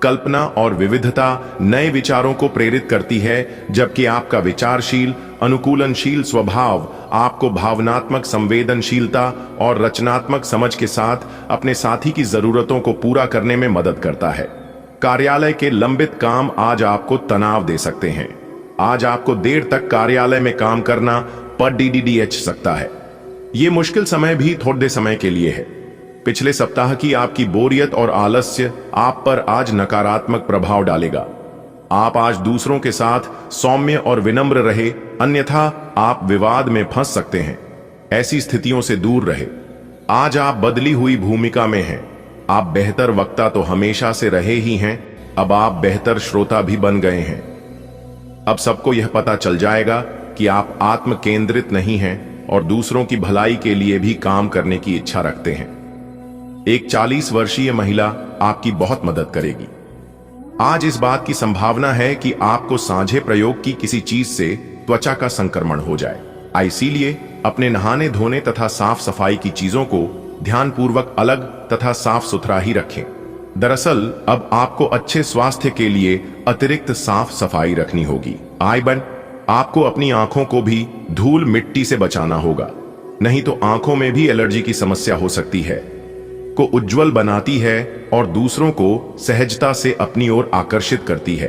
कल्पना और विविधता नए विचारों को प्रेरित करती है, जबकि आपका विचारशील अनुकूलनशील स्वभाव आपको भावनात्मक संवेदनशीलता और रचनात्मक समझ के साथ अपने साथी की जरूरतों को पूरा करने में मदद करता है। कार्यालय के लंबित काम आज आपको तनाव दे सकते हैं। आज आपको देर तक कार्यालय में काम करना पड़ सकता है। ये मुश्किल समय भी थोड़े समय के लिए है। पिछले सप्ताह की आपकी बोरियत और आलस्य आप पर आज नकारात्मक प्रभाव डालेगा। आप आज दूसरों के साथ सौम्य और विनम्र रहे, अन्यथा आप विवाद में फंस सकते हैं। ऐसी स्थितियों से दूर रहे। आज आप बदली हुई भूमिका में हैं। आप बेहतर वक्ता तो हमेशा से रहे ही हैं, अब आप बेहतर श्रोता भी बन गए हैं। अब सबको यह पता चल जाएगा कि आप आत्म केंद्रित नहीं हैं और दूसरों की भलाई के लिए भी काम करने की इच्छा रखते हैं। एक 40 वर्षीय महिला आपकी बहुत मदद करेगी। आज इस बात की संभावना है कि आपको साझे प्रयोग की किसी चीज से त्वचा का संक्रमण हो जाए। इसीलिए अपने नहाने धोने तथा साफ सफाई की चीजों को ध्यानपूर्वक अलग तथा साफ सुथरा ही रखें। दरअसल अब आपको अच्छे स्वास्थ्य के लिए अतिरिक्त साफ सफाई रखनी होगी। आपको अपनी आंखों को भी धूल मिट्टी से बचाना होगा, नहीं तो आंखों में भी एलर्जी की समस्या हो सकती है। को उज्जवल बनाती है और दूसरों को सहजता से अपनी ओर आकर्षित करती है।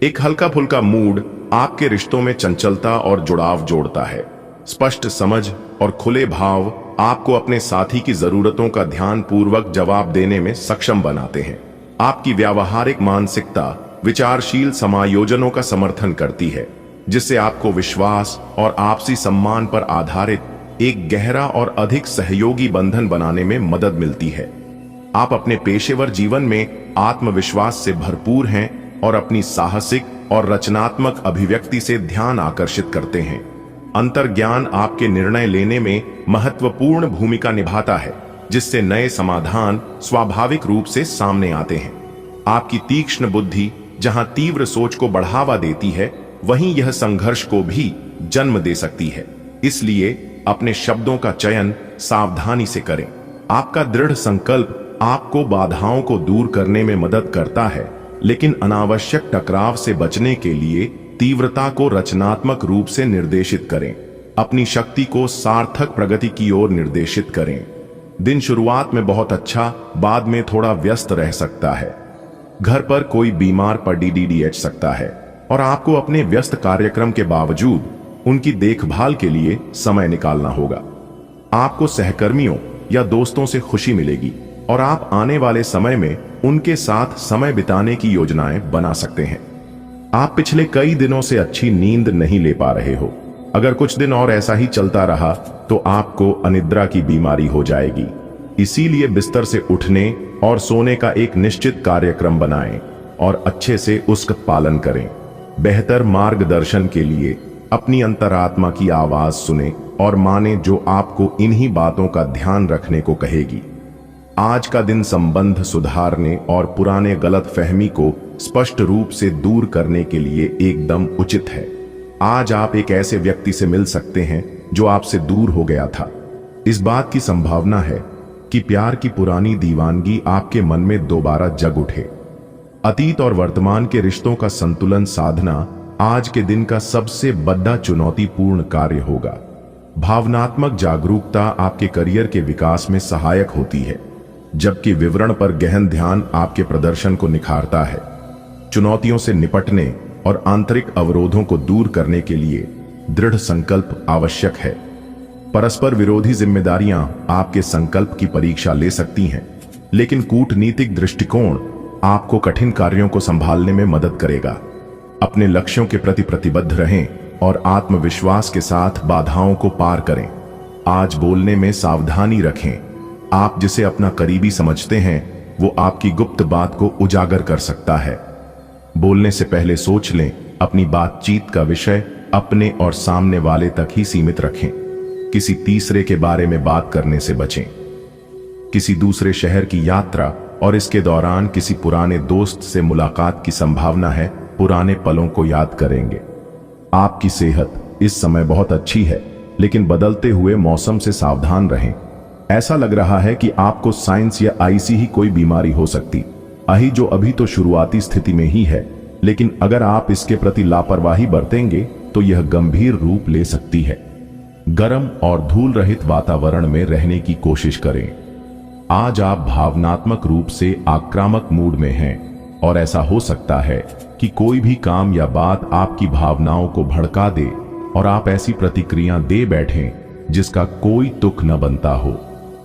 एक हल्का फुल्का मूड आपके रिश्तों में चंचलता और जुड़ाव जोड़ता है। स्पष्ट समझ और खुले भाव आपको अपने साथी की जरूरतों का ध्यानपूर्वक जवाब देने में सक्षम बनाते हैं। आपकी व्यावहारिक मानसिकता विचारशील समायोजनों का समर्थन करती है, जिससे आपको विश्वास और आपसी सम्मान पर आधारित एक गहरा और अधिक सहयोगी बंधन बनाने में मदद मिलती है। आप अपने पेशेवर जीवन में आत्मविश्वास से भरपूर हैं और अपनी साहसिक और रचनात्मक अभिव्यक्ति से ध्यान आकर्षित करते हैं। अंतर्ज्ञान आपके निर्णय लेने में महत्वपूर्ण भूमिका निभाता है, जिससे नए समाधान स्वाभाविक रूप से सामने आते हैं। आपकी तीक्ष्ण बुद्धि जहां तीव्र सोच को बढ़ावा देती है, वहीं यह संघर्ष को भी जन्म दे सकती है। इसलिए अपने शब्दों का चयन सावधानी से करें। आपका दृढ़ संकल्प आपको बाधाओं को दूर करने में मदद करता है, लेकिन अनावश्यक टकराव से बचने के लिए तीव्रता को रचनात्मक रूप से निर्देशित करें। अपनी शक्ति को सार्थक प्रगति की ओर निर्देशित करें। दिन शुरुआत में बहुत अच्छा, बाद में थोड़ा व्यस्त रह सकता है। घर पर कोई बीमार पड़ DDH सकता है और आपको अपने व्यस्त कार्यक्रम के बावजूद उनकी देखभाल के लिए समय निकालना होगा। आपको सहकर्मियों या दोस्तों से खुशी मिलेगी और आप आने वाले समय में उनके साथ समय बिताने की योजनाएं बना सकते हैं। आप पिछले कई दिनों से अच्छी नींद नहीं ले पा रहे हो। अगर कुछ दिन और ऐसा ही चलता रहा तो आपको अनिद्रा की बीमारी हो जाएगी। इसीलिए बिस्तर से उठने और सोने का एक निश्चित कार्यक्रम बनाएं और अच्छे से उसका पालन करें। बेहतर मार्गदर्शन के लिए अपनी अंतरात्मा की आवाज सुने और माने जो आपको इन्हीं बातों का ध्यान रखने को कहेगी। आज का दिन संबंध सुधारने और पुराने गलतफहमी को स्पष्ट रूप से दूर करने के लिए एकदम उचित है। आज आप एक ऐसे व्यक्ति से मिल सकते हैं जो आपसे दूर हो गया था। इस बात की संभावना है कि प्यार की पुरानी दीवानगी आपके मन में दोबारा जग उठे। अतीत और वर्तमान के रिश्तों का संतुलन साधना आज के दिन का सबसे बड़ा चुनौतीपूर्ण कार्य होगा। भावनात्मक जागरूकता आपके करियर के विकास में सहायक होती है, जबकि विवरण पर गहन ध्यान आपके प्रदर्शन को निखारता है। चुनौतियों से निपटने और आंतरिक अवरोधों को दूर करने के लिए दृढ़ संकल्प आवश्यक है। परस्पर विरोधी जिम्मेदारियां आपके संकल्प की परीक्षा ले सकती हैं, लेकिन कूटनीतिक दृष्टिकोण आपको कठिन कार्यों को संभालने में मदद करेगा। अपने लक्ष्यों के प्रति प्रतिबद्ध रहें और आत्मविश्वास के साथ बाधाओं को पार करें। आज बोलने में सावधानी रखें। आप जिसे अपना करीबी समझते हैं वो आपकी गुप्त बात को उजागर कर सकता है। बोलने से पहले सोच लें। अपनी बातचीत का विषय अपने और सामने वाले तक ही सीमित रखें। किसी तीसरे के बारे में बात करने से बचें। किसी दूसरे शहर की यात्रा और इसके दौरान किसी पुराने दोस्त से मुलाकात की संभावना है। पुराने पलों को याद करेंगे। आपकी सेहत इस समय बहुत अच्छी है, लेकिन बदलते हुए मौसम से सावधान रहें। ऐसा लग रहा है कि आपको साइंस या आईसी ही कोई बीमारी हो सकती है, जो अभी तो शुरुआती स्थिति में ही है, लेकिन अगर आप इसके प्रति लापरवाही बरतेंगे तो यह गंभीर रूप ले सकती है। गर्म और धूल रहित वातावरण में रहने की कोशिश करें। आज आप भावनात्मक रूप से आक्रामक मूड में हैं और ऐसा हो सकता है कि कोई भी काम या बात आपकी भावनाओं को भड़का दे और आप ऐसी प्रतिक्रिया दे बैठें जिसका कोई तुक न बनता हो।